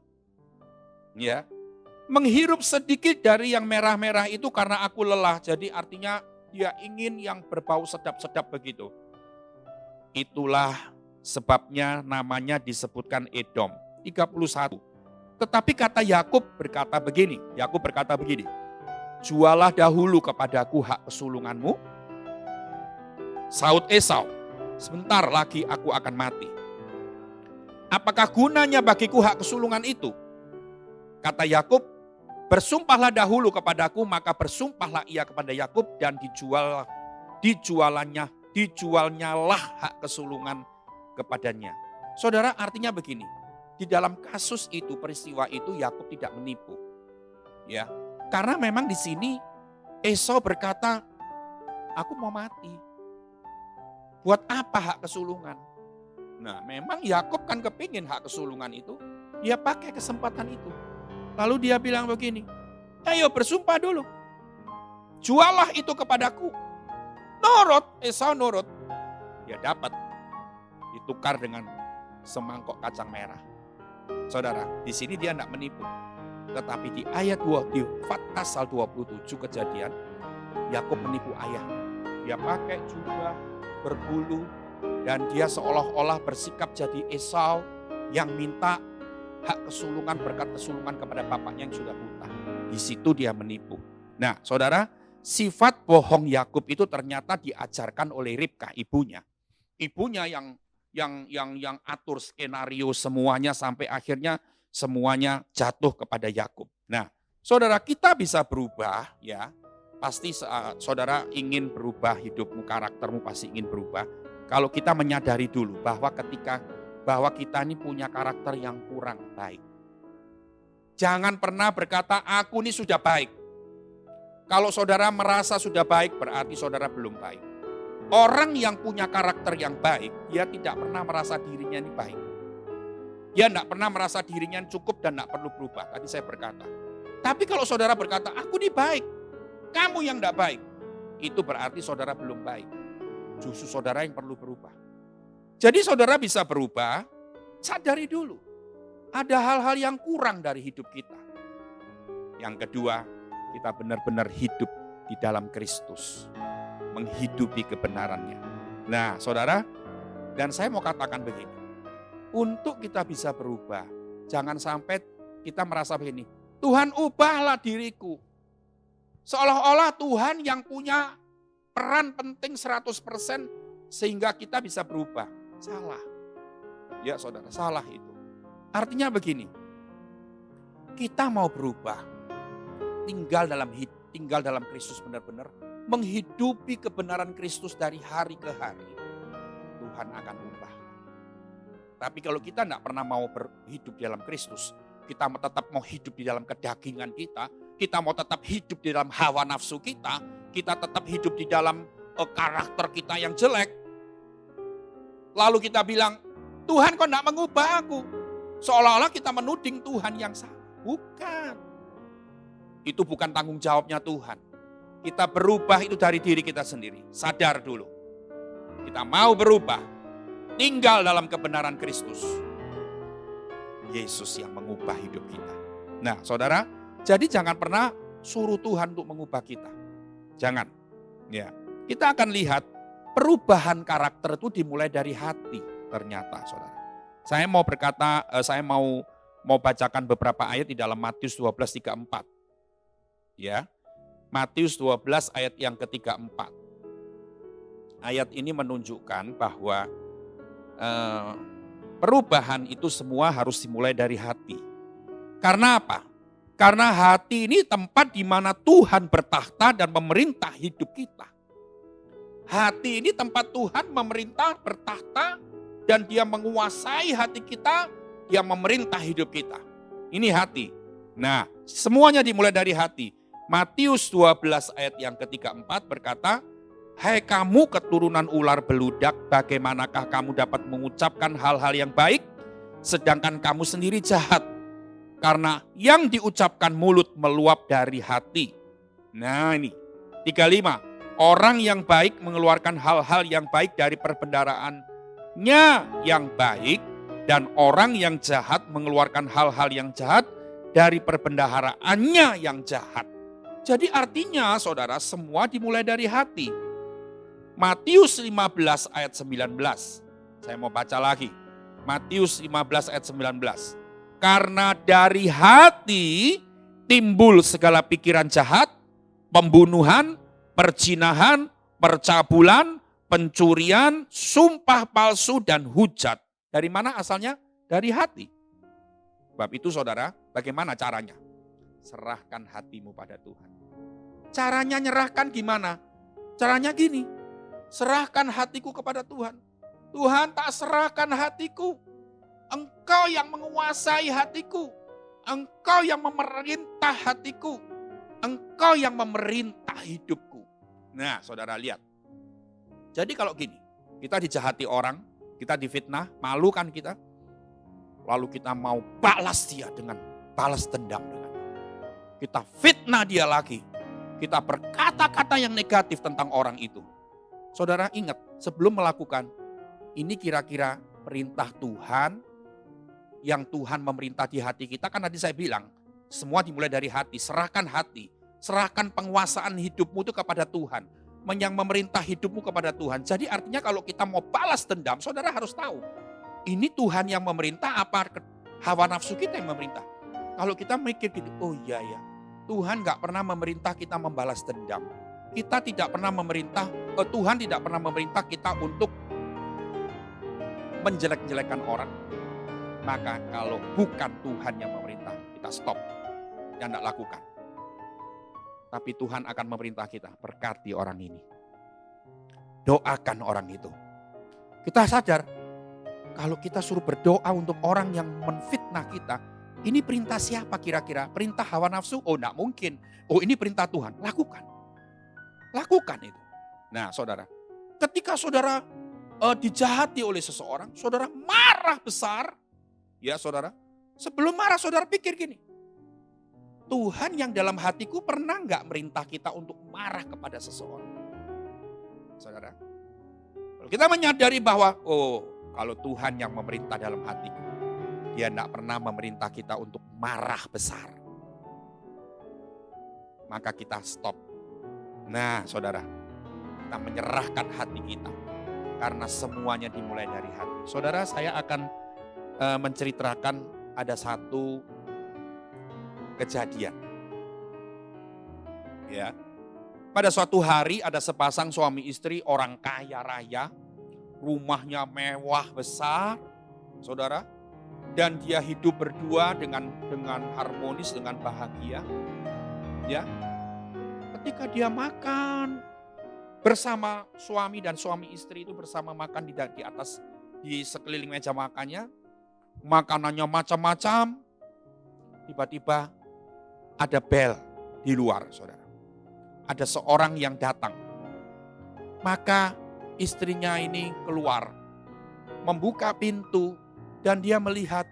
Ya. Menghirup sedikit dari yang merah-merah itu karena aku lelah. Jadi artinya dia ingin yang berbau sedap-sedap begitu. Itulah sebabnya namanya disebutkan Edom. 31. Tetapi kata Yakub berkata begini. Jualah dahulu kepadaku hak kesulunganmu. Saud Esau, sebentar lagi aku akan mati. Apakah gunanya bagiku hak kesulungan itu? Kata Yakub, bersumpahlah dahulu kepadaku, maka bersumpahlah ia kepada Yakub dan dijualnyalah hak kesulungan kepadanya. Saudara, artinya begini, di dalam kasus itu, peristiwa itu Yakub tidak menipu. Ya, karena memang di sini Esau berkata, aku mau mati. Buat apa hak kesulungan? Nah, memang Yakub kan kepingin hak kesulungan itu, dia pakai kesempatan itu. Lalu dia bilang begini, ayo bersumpah dulu. Jualah itu kepadaku. Nurut, Esau nurut. Dia dapat ditukar dengan semangkok kacang merah. Saudara, di sini dia tidak menipu. Tetapi di ayat 2, di pasal 27 Kejadian, Yakub menipu ayahnya. Dia pakai jubah berbulu dan dia seolah-olah bersikap jadi Esau yang minta hak kesulungan, berkat kesulungan kepada bapaknya yang sudah buta. Di situ dia menipu. Nah, saudara, sifat bohong Yakub itu ternyata diajarkan oleh Ribka, ibunya. Ibunya yang atur skenario semuanya sampai akhirnya semuanya jatuh kepada Yakub. Nah, saudara, kita bisa berubah ya. Pasti saudara ingin berubah hidupmu, karaktermu pasti ingin berubah. Kalau kita menyadari dulu bahwa kita ini punya karakter yang kurang baik. Jangan pernah berkata, aku ini sudah baik. Kalau saudara merasa sudah baik, berarti saudara belum baik. Orang yang punya karakter yang baik, dia tidak pernah merasa dirinya ini baik. Dia tidak pernah merasa dirinya cukup dan tidak perlu berubah. Tadi saya berkata. Tapi kalau saudara berkata, aku ini baik, kamu yang tidak baik, itu berarti saudara belum baik. Justru saudara yang perlu berubah. Jadi saudara bisa berubah, sadari dulu. Ada hal-hal yang kurang dari hidup kita. Yang kedua, kita benar-benar hidup di dalam Kristus. Menghidupi kebenarannya. Nah, saudara, dan saya mau katakan begini. Untuk kita bisa berubah, jangan sampai kita merasa begini. Tuhan, ubahlah diriku. Seolah-olah Tuhan yang punya peran penting 100% sehingga kita bisa berubah. Salah. Ya saudara, salah itu. Artinya begini. Kita mau berubah. Tinggal dalam Kristus benar-benar. Menghidupi kebenaran Kristus dari hari ke hari. Tuhan akan ubah. Tapi kalau kita tidak pernah mau hidup di dalam Kristus, kita tetap mau hidup di dalam kedagingan kita mau tetap hidup di dalam hawa nafsu kita tetap hidup di dalam karakter kita yang jelek. Lalu kita bilang, Tuhan kok tidak mengubah aku? Seolah-olah kita menuding Tuhan yang salah. Bukan. Itu bukan tanggung jawabnya Tuhan. Kita berubah itu dari diri kita sendiri. Sadar dulu. Kita mau berubah. Tinggal dalam kebenaran Kristus. Yesus yang mengubah hidup kita. Nah, saudara, jadi jangan pernah suruh Tuhan untuk mengubah kita. Jangan. Ya. kita akan lihat perubahan karakter itu dimulai dari hati ternyata, saudara. Saya mau bacakan beberapa ayat di dalam Matius 12:34. Ya. Matius 12 ayat yang ke-34. Ayat ini menunjukkan bahwa perubahan itu semua harus dimulai dari hati. Karena apa? Karena hati ini tempat di mana Tuhan bertakhta dan memerintah hidup kita. Hati ini tempat Tuhan memerintah, bertakhta, dan dia menguasai hati kita, dia memerintah hidup kita. Ini hati. Nah, semuanya dimulai dari hati. Matius 12 ayat yang ke-34 berkata, "Hai kamu keturunan ular beludak, bagaimanakah kamu dapat mengucapkan hal-hal yang baik, sedangkan kamu sendiri jahat? Karena yang diucapkan mulut meluap dari hati." Nah ini, 35. Orang yang baik mengeluarkan hal-hal yang baik dari perbendaharaannya yang baik, dan orang yang jahat mengeluarkan hal-hal yang jahat dari perbendaharaannya yang jahat. Jadi artinya saudara, semua dimulai dari hati. Matius 15 ayat 19. Saya mau baca lagi. Matius 15 ayat 19. Karena dari hati timbul segala pikiran jahat, pembunuhan, perzinahan, percabulan, pencurian, sumpah palsu, dan hujat. Dari mana asalnya? Dari hati. Sebab itu saudara, bagaimana caranya? Serahkan hatimu pada Tuhan. Caranya nyerahkan gimana? Caranya gini, serahkan hatiku kepada Tuhan. Tuhan, tak serahkan hatiku. Engkau yang menguasai hatiku. Engkau yang memerintah hatiku. Engkau yang memerintah hidupku. Nah saudara lihat. Jadi kalau gini, kita dijahati orang, kita difitnah, malu kan kita. Lalu kita mau balas dia dengan balas dendam dengan. Kita fitnah dia lagi. Kita berkata-kata yang negatif tentang orang itu. Saudara ingat, sebelum melakukan, ini kira-kira perintah Tuhan, yang Tuhan memerintah di hati kita. Kan tadi saya bilang, semua dimulai dari hati. Serahkan hati, serahkan penguasaan hidupmu itu kepada Tuhan. Yang memerintah hidupmu kepada Tuhan. Jadi artinya kalau kita mau balas dendam, saudara harus tahu. Ini Tuhan yang memerintah apa hawa nafsu kita yang memerintah. Kalau kita mikir gitu, oh iya ya. Tuhan gak pernah memerintah kita membalas dendam. Kita tidak pernah memerintah, Tuhan tidak pernah memerintah kita untuk menjelek-jelekan orang. Maka kalau bukan Tuhan yang memerintah, kita stop. Dan tidak lakukan. Tapi Tuhan akan memerintah kita, berkati orang ini. Doakan orang itu. Kita sadar, kalau kita suruh berdoa untuk orang yang menfitnah kita, ini perintah siapa kira-kira? Perintah hawa nafsu? Oh enggak mungkin. Oh ini perintah Tuhan. Lakukan. Lakukan itu. Nah saudara, ketika saudara dijahati oleh seseorang, saudara marah besar. Ya saudara, sebelum marah saudara pikir gini. Tuhan yang dalam hatiku pernah enggak merintah kita untuk marah kepada seseorang? Saudara, kalau kita menyadari bahwa, oh kalau Tuhan yang memerintah dalam hatiku, dia tidak pernah memerintah kita untuk marah besar. Maka kita stop. Nah saudara, kita menyerahkan hati kita. Karena semuanya dimulai dari hati. Saudara, saya akan menceritakan ada satu kejadian. Ya. Pada suatu hari ada sepasang suami istri orang kaya raya. Rumahnya mewah besar. Saudara. Dan dia hidup berdua dengan harmonis, dengan bahagia. Ya. Ketika dia makan bersama suami dan suami istri itu bersama makan di atas di sekeliling meja makannya, makanannya macam-macam. Tiba-tiba ada bel di luar, saudara. Ada seorang yang datang. Maka istrinya ini keluar, membuka pintu. Dan dia melihat,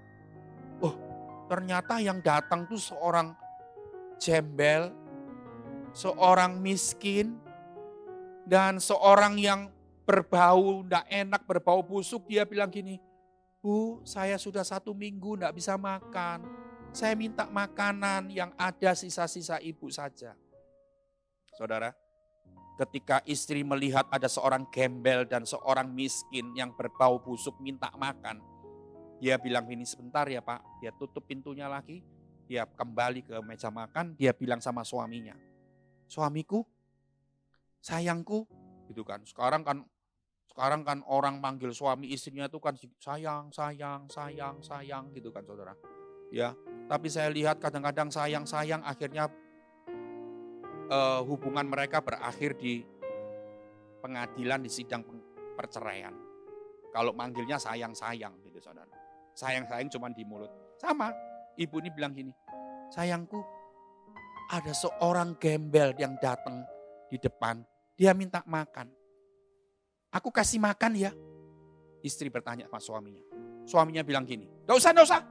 oh ternyata yang datang tuh seorang gembel, seorang miskin, dan seorang yang berbau tidak enak, berbau busuk. Dia bilang gini, Bu, saya sudah 1 minggu tidak bisa makan. Saya minta makanan yang ada sisa-sisa ibu saja. Saudara, Ketika istri melihat ada seorang gembel dan seorang miskin yang berbau busuk minta makan, dia bilang gini, sebentar ya Pak, dia tutup pintunya lagi, dia kembali ke meja makan, dia bilang sama suaminya, suamiku, sayangku, gitu kan. Sekarang kan orang manggil suami istrinya itu kan sayang, sayang, sayang, sayang gitu kan saudara. Ya, tapi saya lihat kadang-kadang sayang, sayang akhirnya hubungan mereka berakhir di pengadilan, di sidang perceraian. Kalau manggilnya sayang-sayang gitu saudara. Sayang-sayang cuma di mulut. Sama, ibu ini bilang gini, sayangku, ada seorang gembel yang datang di depan, dia minta makan. Aku kasih makan ya. Istri bertanya sama suaminya. Suaminya bilang gini, gak usah.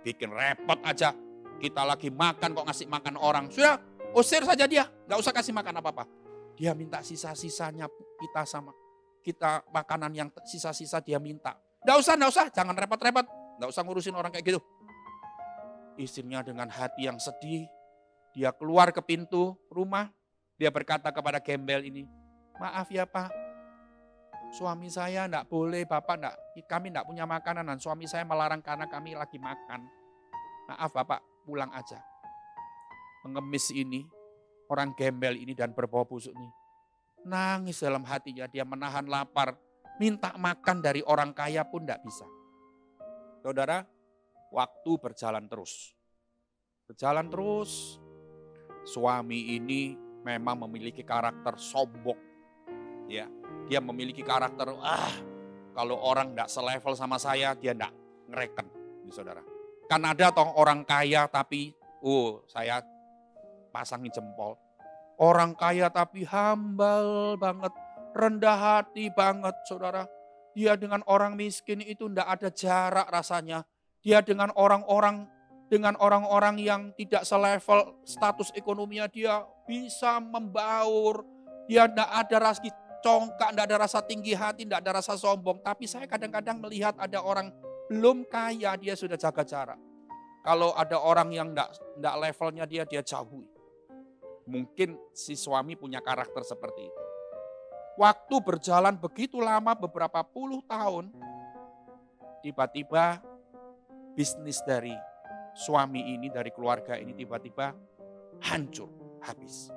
Bikin repot aja. Kita lagi makan kok ngasih makan orang. Sudah, usir saja dia, gak usah kasih makan apa-apa. Dia minta sisa-sisanya kita makanan yang sisa-sisa dia minta. Gak usah, jangan repot-repot. Gak usah ngurusin orang kayak gitu. Istrinya dengan hati yang sedih, dia keluar ke pintu rumah. Dia berkata kepada gembel ini, maaf ya Pak, suami saya enggak boleh, kami enggak punya makanan dan suami saya melarang karena kami lagi makan. Maaf Bapak, pulang aja. Pengemis ini, orang gembel ini dan berbau busuk ini, nangis dalam hatinya, dia menahan lapar, minta makan dari orang kaya pun enggak bisa. Saudara, waktu berjalan terus. Suami ini memang memiliki karakter sombong. Ya, dia memiliki karakter, kalau orang enggak selevel sama saya, dia enggak ngereken, saudara. Kan ada toh orang kaya tapi, saya pasangin jempol. Orang kaya tapi humble banget, rendah hati banget, saudara. Dia dengan orang miskin itu enggak ada jarak rasanya. Dia dengan orang-orang yang tidak selevel status ekonominya, dia bisa membaur. Dia enggak ada rasa congkak, enggak ada rasa tinggi hati, enggak ada rasa sombong. Tapi saya kadang-kadang melihat ada orang belum kaya, dia sudah jaga jarak. Kalau ada orang yang enggak levelnya dia jauhi. Mungkin si suami punya karakter seperti itu. Waktu berjalan begitu lama, beberapa puluh tahun, tiba-tiba bisnis dari suami ini, dari keluarga ini tiba-tiba hancur, habis.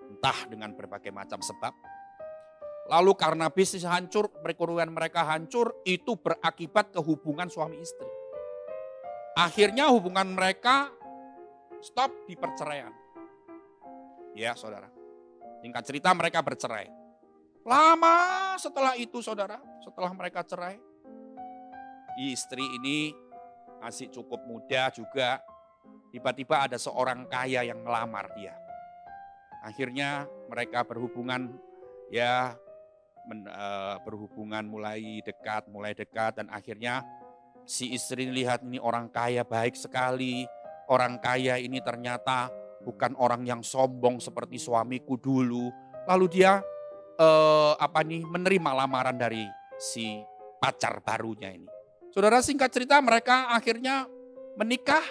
Entah dengan berbagai macam sebab. Lalu karena bisnis hancur, perekonomian mereka hancur, itu berakibat ke hubungan suami istri. Akhirnya hubungan mereka stop di perceraian. Ya saudara, singkat cerita mereka bercerai. Lama setelah itu saudara, setelah mereka cerai, istri ini masih cukup muda juga, tiba-tiba ada seorang kaya yang melamar dia. Akhirnya mereka berhubungan, berhubungan mulai dekat dan akhirnya si istri lihat ini orang kaya baik sekali. Orang kaya ini ternyata bukan orang yang sombong seperti suamiku dulu. Lalu dia menerima lamaran dari si pacar barunya ini. Saudara, singkat cerita mereka akhirnya menikah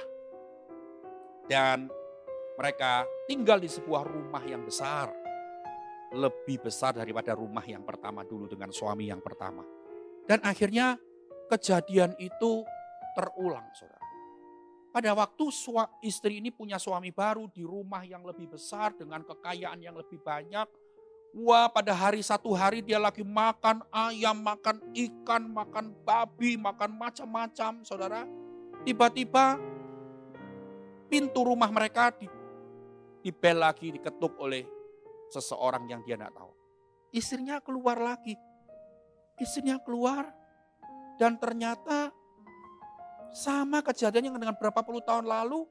dan mereka tinggal di sebuah rumah yang besar. Lebih besar daripada rumah yang pertama dulu dengan suami yang pertama. Dan akhirnya kejadian itu terulang, saudara. Pada waktu istri ini punya suami baru di rumah yang lebih besar dengan kekayaan yang lebih banyak. Wah, pada satu hari dia lagi makan ayam, makan ikan, makan babi, makan macam-macam, saudara. Tiba-tiba pintu rumah mereka dibel lagi, diketuk oleh seseorang yang dia tidak tahu. Istrinya keluar lagi. Istrinya keluar dan ternyata sama kejadiannya dengan berapa puluh tahun lalu.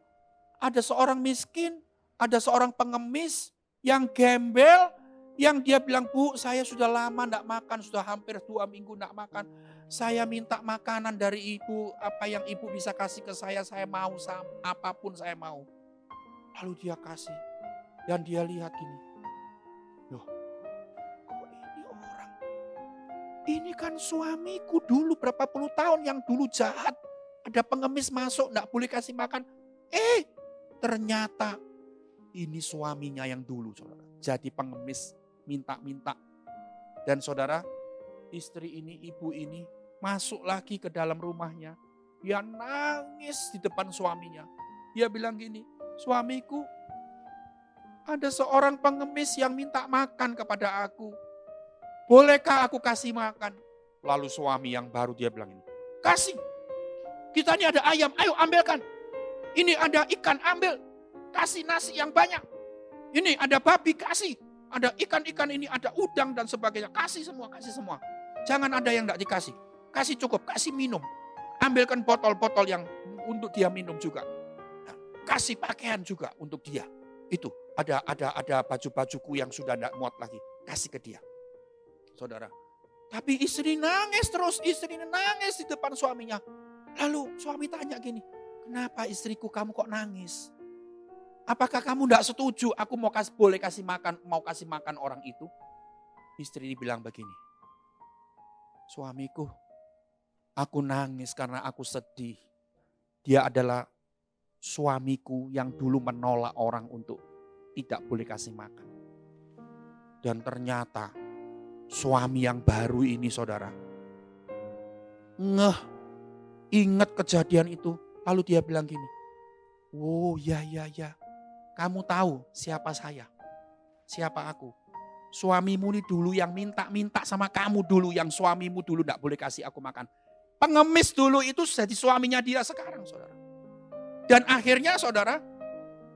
Ada seorang miskin, ada seorang pengemis yang gembel, yang dia bilang, Bu, saya sudah lama tidak makan, sudah hampir 2 minggu tidak makan. Saya minta makanan dari ibu, apa yang ibu bisa kasih ke saya mau, apapun saya mau. Lalu dia kasih, dan dia lihat gini, loh, kok ini orang? Ini kan suamiku dulu berapa puluh tahun yang dulu jahat. Ada pengemis masuk, tidak boleh kasih makan. Ternyata Ini suaminya yang dulu, saudara. Jadi pengemis, minta-minta. Dan saudara, istri ini, ibu ini masuk lagi ke dalam rumahnya. Dia nangis di depan suaminya. Dia bilang gini, suamiku, ada seorang pengemis yang minta makan kepada aku. Bolehkah aku kasih makan? Lalu suami yang baru dia bilang ini, kasih. Kita ini ada ayam, ayo ambilkan. Ini ada ikan, ambil. Kasih nasi yang banyak. Ini ada babi, kasih. Ada ikan-ikan ini, ada udang dan sebagainya. Kasih semua, kasih semua. Jangan ada yang tidak dikasih. Kasih cukup, kasih minum. Ambilkan botol-botol yang untuk dia minum juga. Nah, kasih pakaian juga untuk dia. Itu ada baju-bajuku yang sudah tidak muat lagi. Kasih ke dia. Saudara. Tapi istri nangis terus. Istri nangis di depan suaminya. Lalu suami tanya gini, kenapa istriku kamu kok nangis? Apakah kamu tidak setuju aku boleh kasih makan orang itu? Istri bilang begini, suamiku, aku nangis karena aku sedih. Dia adalah suamiku yang dulu menolak orang untuk tidak boleh kasih makan. Dan ternyata suami yang baru ini saudara, ingat kejadian itu. Lalu dia bilang gini, oh ya. Kamu tahu siapa saya? Siapa aku? Suamimu ini dulu yang minta-minta sama kamu dulu. Yang suamimu dulu tidak boleh kasih aku makan. Pengemis dulu itu jadi suaminya dia sekarang saudara. Dan akhirnya saudara,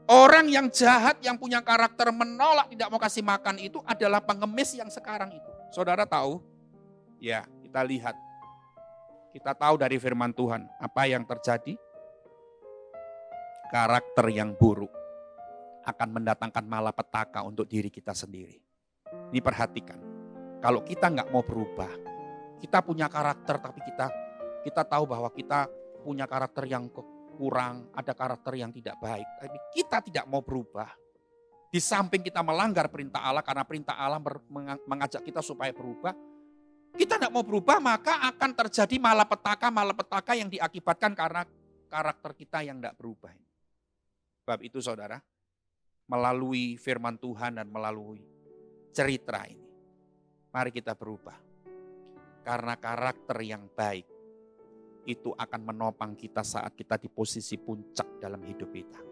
orang yang jahat yang punya karakter menolak tidak mau kasih makan itu adalah pengemis yang sekarang itu. Saudara tahu? Ya, kita lihat. Kita tahu dari firman Tuhan apa yang terjadi. Karakter yang buruk akan mendatangkan malapetaka untuk diri kita sendiri. Ini perhatikan. Kalau kita nggak mau berubah, kita punya karakter tapi kita tahu bahwa kita punya karakter yang kurang, ada karakter yang tidak baik. Tapi kita tidak mau berubah. Di samping kita melanggar perintah Allah karena perintah Allah mengajak kita supaya berubah. Kita tidak mau berubah maka akan terjadi malapetaka yang diakibatkan karena karakter kita yang tidak berubah. Sebab itu saudara, melalui firman Tuhan dan melalui cerita ini, mari kita berubah. Karena karakter yang baik itu akan menopang kita saat kita di posisi puncak dalam hidup kita.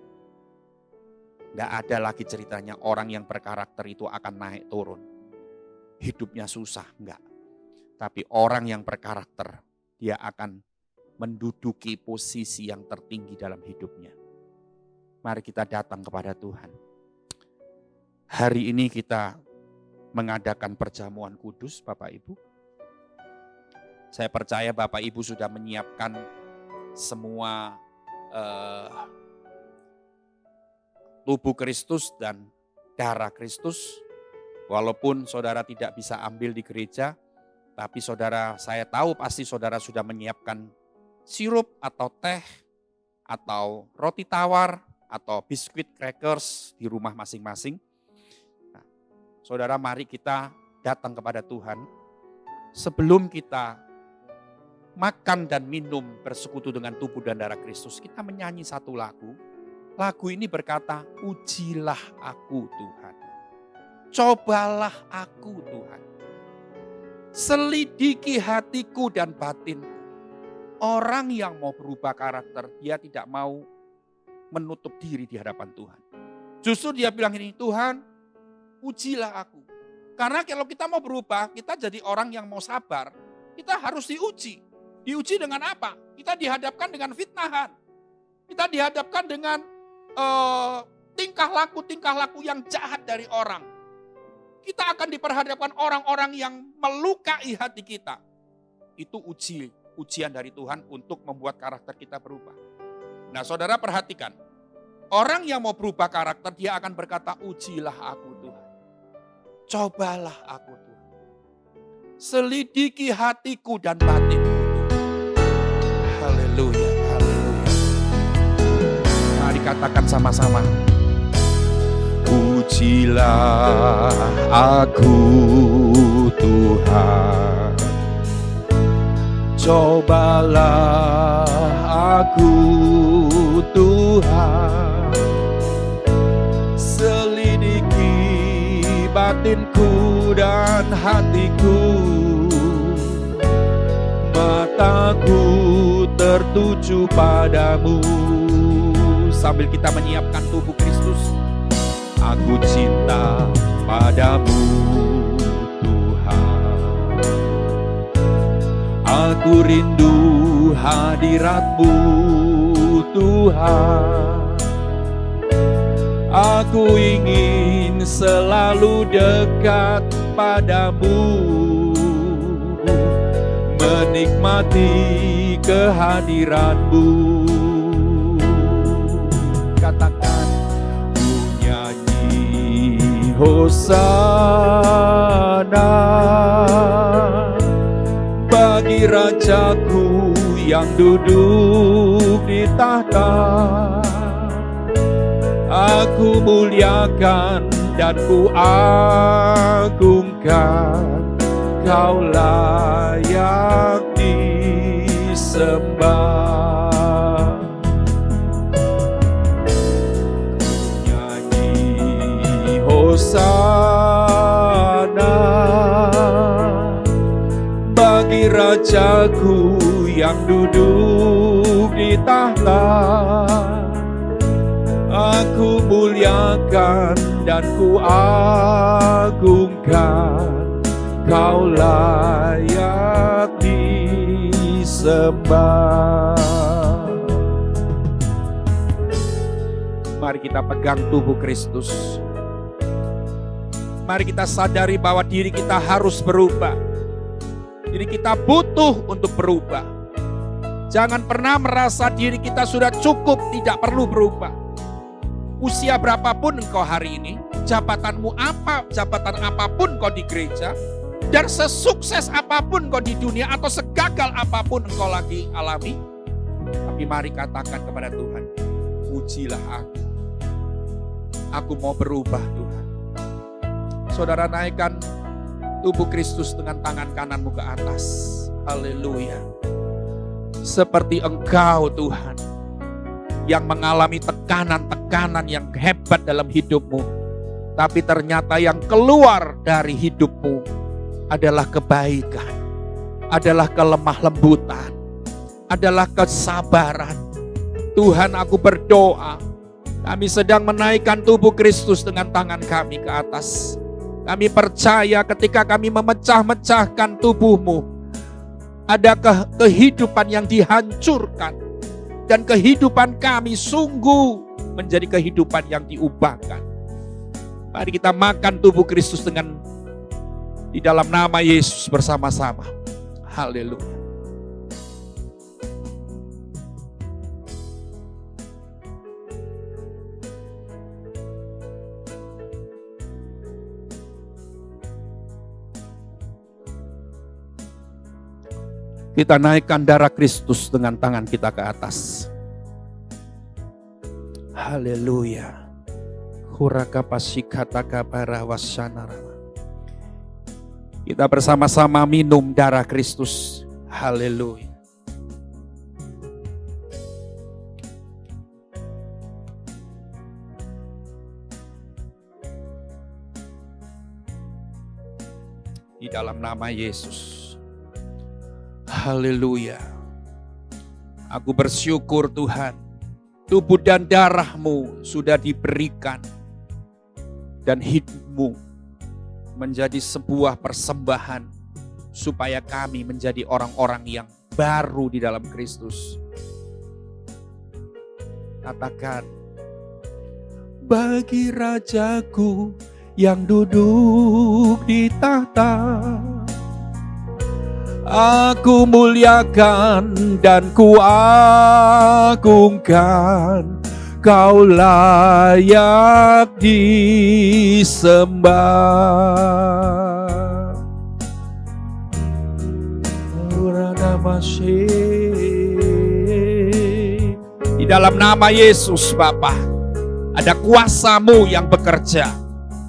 Tidak ada lagi ceritanya orang yang berkarakter itu akan naik turun. Hidupnya susah, enggak. Tapi orang yang berkarakter, dia akan menduduki posisi yang tertinggi dalam hidupnya. Mari kita datang kepada Tuhan. Hari ini kita mengadakan perjamuan kudus Bapak Ibu. Saya percaya Bapak Ibu sudah menyiapkan semua tubuh Kristus dan darah Kristus. Walaupun saudara tidak bisa ambil di gereja, tapi saudara, saya tahu pasti saudara sudah menyiapkan sirup atau teh atau roti tawar atau biskuit crackers di rumah masing-masing. Nah, saudara, mari kita datang kepada Tuhan. Sebelum kita makan dan minum bersekutu dengan tubuh dan darah Kristus, kita menyanyi satu lagu. Lagu ini berkata, ujilah aku Tuhan. Cobalah aku Tuhan. Selidiki hatiku dan batinku. Orang yang mau berubah karakter, dia tidak mau menutup diri di hadapan Tuhan. Justru dia bilang ini, Tuhan, ujilah aku. Karena kalau kita mau berubah, kita jadi orang yang mau sabar, kita harus diuji. Diuji dengan apa? Kita dihadapkan dengan fitnahan. Kita dihadapkan dengan tingkah laku yang jahat dari orang. Kita akan diperhadapkan orang-orang yang melukai hati kita. Itu ujian dari Tuhan untuk membuat karakter kita berubah. Nah saudara perhatikan, orang yang mau berubah karakter dia akan berkata, ujilah aku Tuhan. Cobalah aku Tuhan. Selidiki hatiku dan batinku. Haleluya, haleluya. Mari katakan sama-sama. Ujilah aku Tuhan. Cobalah aku Tuhan. hatiku, mataku tertuju padamu. Sambil kita menyiapkan tubuh Kristus, aku cinta padamu Tuhan. Aku rindu hadirat-Mu Tuhan. Aku ingin selalu dekat padamu, menikmati kehadiran-Mu. Katakan, Ku nyanyi Hosana bagi Rajaku yang duduk di tahta. Aku muliakan dan ku agungkan, Kau layak disembah. Nyanyi Hosana bagi Rajaku yang duduk di tahta. Aku muliakan dan ku agungkan, Kau layak disembah. mari kita pegang tubuh Kristus. Mari kita sadari bahwa diri kita harus berubah. Diri kita butuh untuk berubah. Jangan pernah merasa diri kita sudah cukup, tidak perlu berubah. Usia berapapun engkau hari ini, jabatan apapun kau di gereja, dan sesukses apapun kau di dunia atau segagal apapun engkau lagi alami, tapi mari katakan kepada Tuhan, pujilah aku. Aku mau berubah Tuhan. Saudara, naikkan tubuh Kristus dengan tangan kananmu ke atas. Haleluya. Seperti engkau Tuhan, yang mengalami tekanan-tekanan yang hebat dalam hidupmu, tapi ternyata yang keluar dari hidupmu adalah kebaikan, adalah kelemah lembutan, adalah kesabaran. Tuhan, aku berdoa, kami sedang menaikkan tubuh Kristus dengan tangan kami ke atas. Kami percaya ketika kami memecah-mecahkan tubuhmu, ada kehidupan yang dihancurkan. Dan kehidupan kami sungguh menjadi kehidupan yang diubahkan. Mari kita makan tubuh Kristus dengan di dalam nama Yesus bersama-sama. Haleluya. Kita naikkan darah Kristus dengan tangan kita ke atas. Haleluya. Kita bersama-sama minum darah Kristus. Haleluya. Di dalam nama Yesus. Haleluya. Aku bersyukur Tuhan, tubuh dan darah-Mu sudah diberikan dan hidupmu menjadi sebuah persembahan supaya kami menjadi orang-orang yang baru di dalam Kristus. Katakan, bagi Rajaku yang duduk di tahta, aku muliakan dan ku agungkan, Kau layak disembah. Di dalam nama Yesus Bapa, ada kuasa-Mu yang bekerja.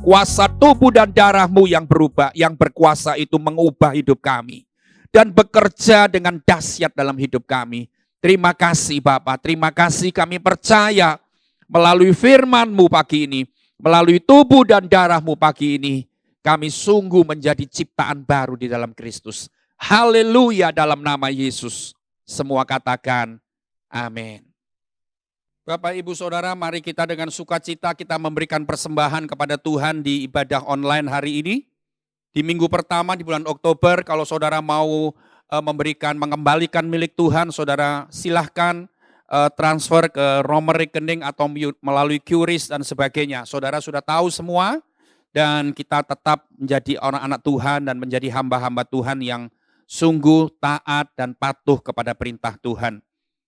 Kuasa tubuh dan darah-Mu yang berubah, yang berkuasa itu mengubah hidup kami. Dan bekerja dengan dahsyat dalam hidup kami. Terima kasih Bapa, terima kasih kami percaya melalui firman-Mu pagi ini, melalui tubuh dan darah-Mu pagi ini, Kami sungguh menjadi ciptaan baru di dalam Kristus. Haleluya dalam nama Yesus. Semua katakan amin. Bapak, Ibu, Saudara, mari kita dengan sukacita kita memberikan persembahan kepada Tuhan di ibadah online hari ini. Di minggu pertama di bulan Oktober, kalau saudara mau mengembalikan milik Tuhan, saudara silahkan transfer ke nomor rekening atau melalui QRIS dan sebagainya. Saudara sudah tahu semua dan kita tetap menjadi anak-anak Tuhan dan menjadi hamba-hamba Tuhan yang sungguh taat dan patuh kepada perintah Tuhan.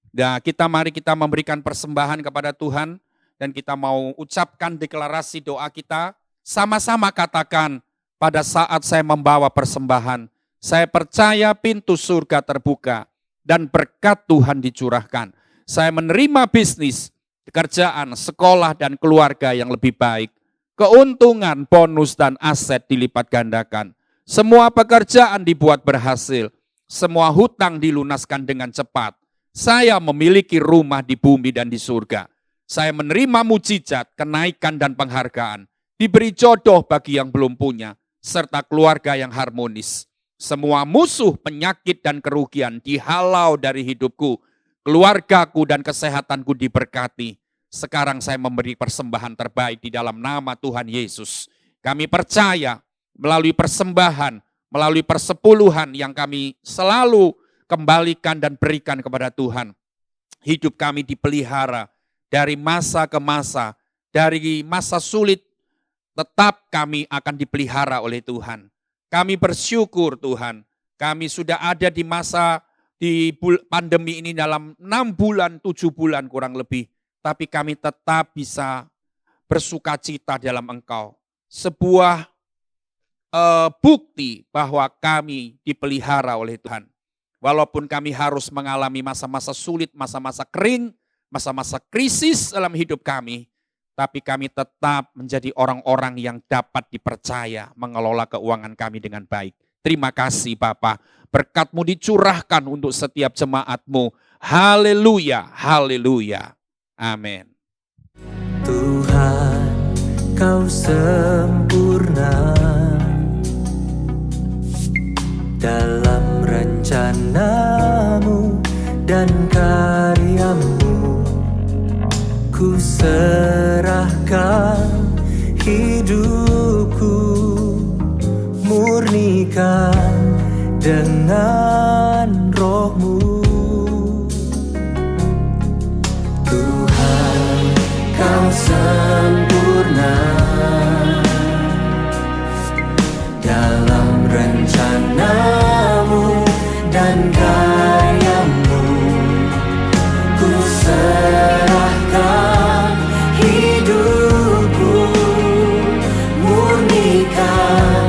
Nah, mari kita memberikan persembahan kepada Tuhan dan kita mau ucapkan deklarasi doa kita. Sama-sama katakan, pada saat saya membawa persembahan, saya percaya pintu surga terbuka dan berkat Tuhan dicurahkan. Saya menerima bisnis, pekerjaan, sekolah, dan keluarga yang lebih baik. Keuntungan, bonus, dan aset dilipat gandakan. Semua pekerjaan dibuat berhasil. Semua hutang dilunaskan dengan cepat. Saya memiliki rumah di bumi dan di surga. Saya menerima mujizat, kenaikan, dan penghargaan. Diberi jodoh bagi yang belum punya, serta keluarga yang harmonis. Semua musuh, penyakit, dan kerugian dihalau dari hidupku. Keluargaku dan kesehatanku diberkati. Sekarang saya memberi persembahan terbaik di dalam nama Tuhan Yesus. Kami percaya melalui persembahan, melalui persepuluhan yang kami selalu kembalikan dan berikan kepada Tuhan. Hidup kami dipelihara dari masa ke masa, dari masa sulit, tetap kami akan dipelihara oleh Tuhan. Kami bersyukur Tuhan, kami sudah ada di masa di pandemi ini dalam 6 bulan, 7 bulan kurang lebih. Tapi kami tetap bisa bersukacita dalam Engkau. Sebuah bukti bahwa kami dipelihara oleh Tuhan. Walaupun kami harus mengalami masa-masa sulit, masa-masa kering, masa-masa krisis dalam hidup kami, tapi kami tetap menjadi orang-orang yang dapat dipercaya mengelola keuangan kami dengan baik. Terima kasih Bapa, berkat-Mu dicurahkan untuk setiap jemaat-Mu. Haleluya, haleluya. Amin. Tuhan, Kau sempurna dalam rencana-Mu dan karya-Mu. Ku serahkan hidupku, murnikan dengan Roh-Mu. Tuhan, Kau sempurna dalam rencana-Mu dan karya-Mu. Ku serahkan hidupku, murnikan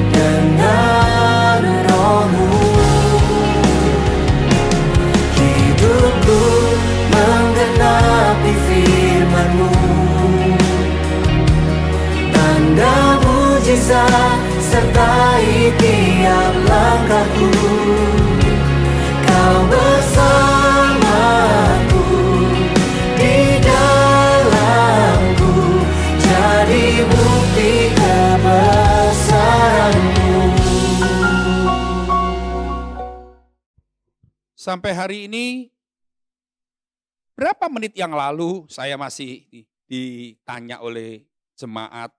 dengan Roh-Mu. Hidupku menggenapi firman-Mu, tanda mujizat sertai tiap langkahku. Kau bersamaku, di dalamku, jadi bukti kebesaran-Mu. Sampai hari ini, berapa menit yang lalu saya masih ditanya oleh jemaat,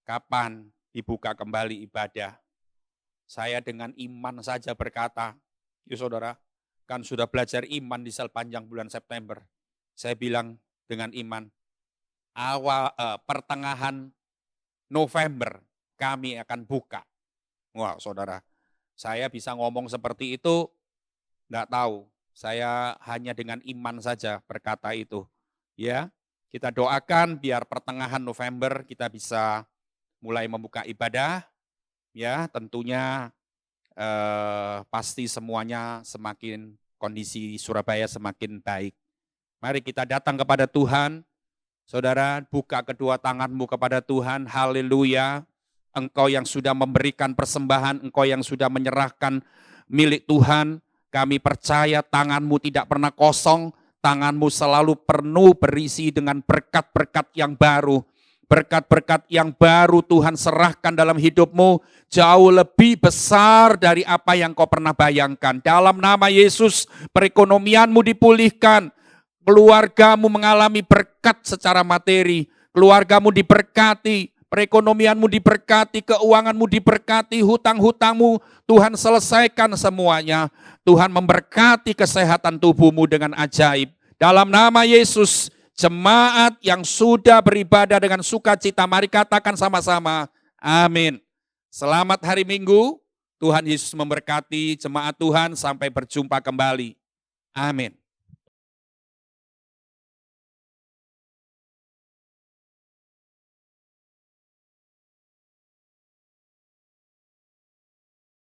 kapan dibuka kembali ibadah. Saya dengan iman saja berkata, ya saudara, kan sudah belajar iman di sel panjang bulan September. Saya bilang dengan iman, pertengahan November kami akan buka. Wah saudara, saya bisa ngomong seperti itu, enggak tahu. Saya hanya dengan iman saja berkata itu. Ya, kita doakan biar pertengahan November kita bisa mulai membuka ibadah. Ya, tentunya pasti semuanya semakin kondisi Surabaya semakin baik. Mari kita datang kepada Tuhan. Saudara, buka kedua tanganmu kepada Tuhan. Haleluya. Engkau yang sudah memberikan persembahan, engkau yang sudah menyerahkan milik Tuhan. Kami percaya tanganmu tidak pernah kosong, tanganmu selalu penuh berisi dengan berkat-berkat yang baru. berkat-berkat yang baru Tuhan serahkan dalam hidupmu, jauh lebih besar dari apa yang kau pernah bayangkan. Dalam nama Yesus, perekonomianmu dipulihkan, keluargamu mengalami berkat secara materi, keluargamu diberkati, perekonomianmu diberkati, keuanganmu diberkati, hutang-hutangmu Tuhan selesaikan semuanya. Tuhan memberkati kesehatan tubuhmu dengan ajaib. Dalam nama Yesus, jemaat yang sudah beribadah dengan sukacita, mari katakan sama-sama, amin. Selamat hari Minggu, Tuhan Yesus memberkati jemaat Tuhan, sampai berjumpa kembali. Amin.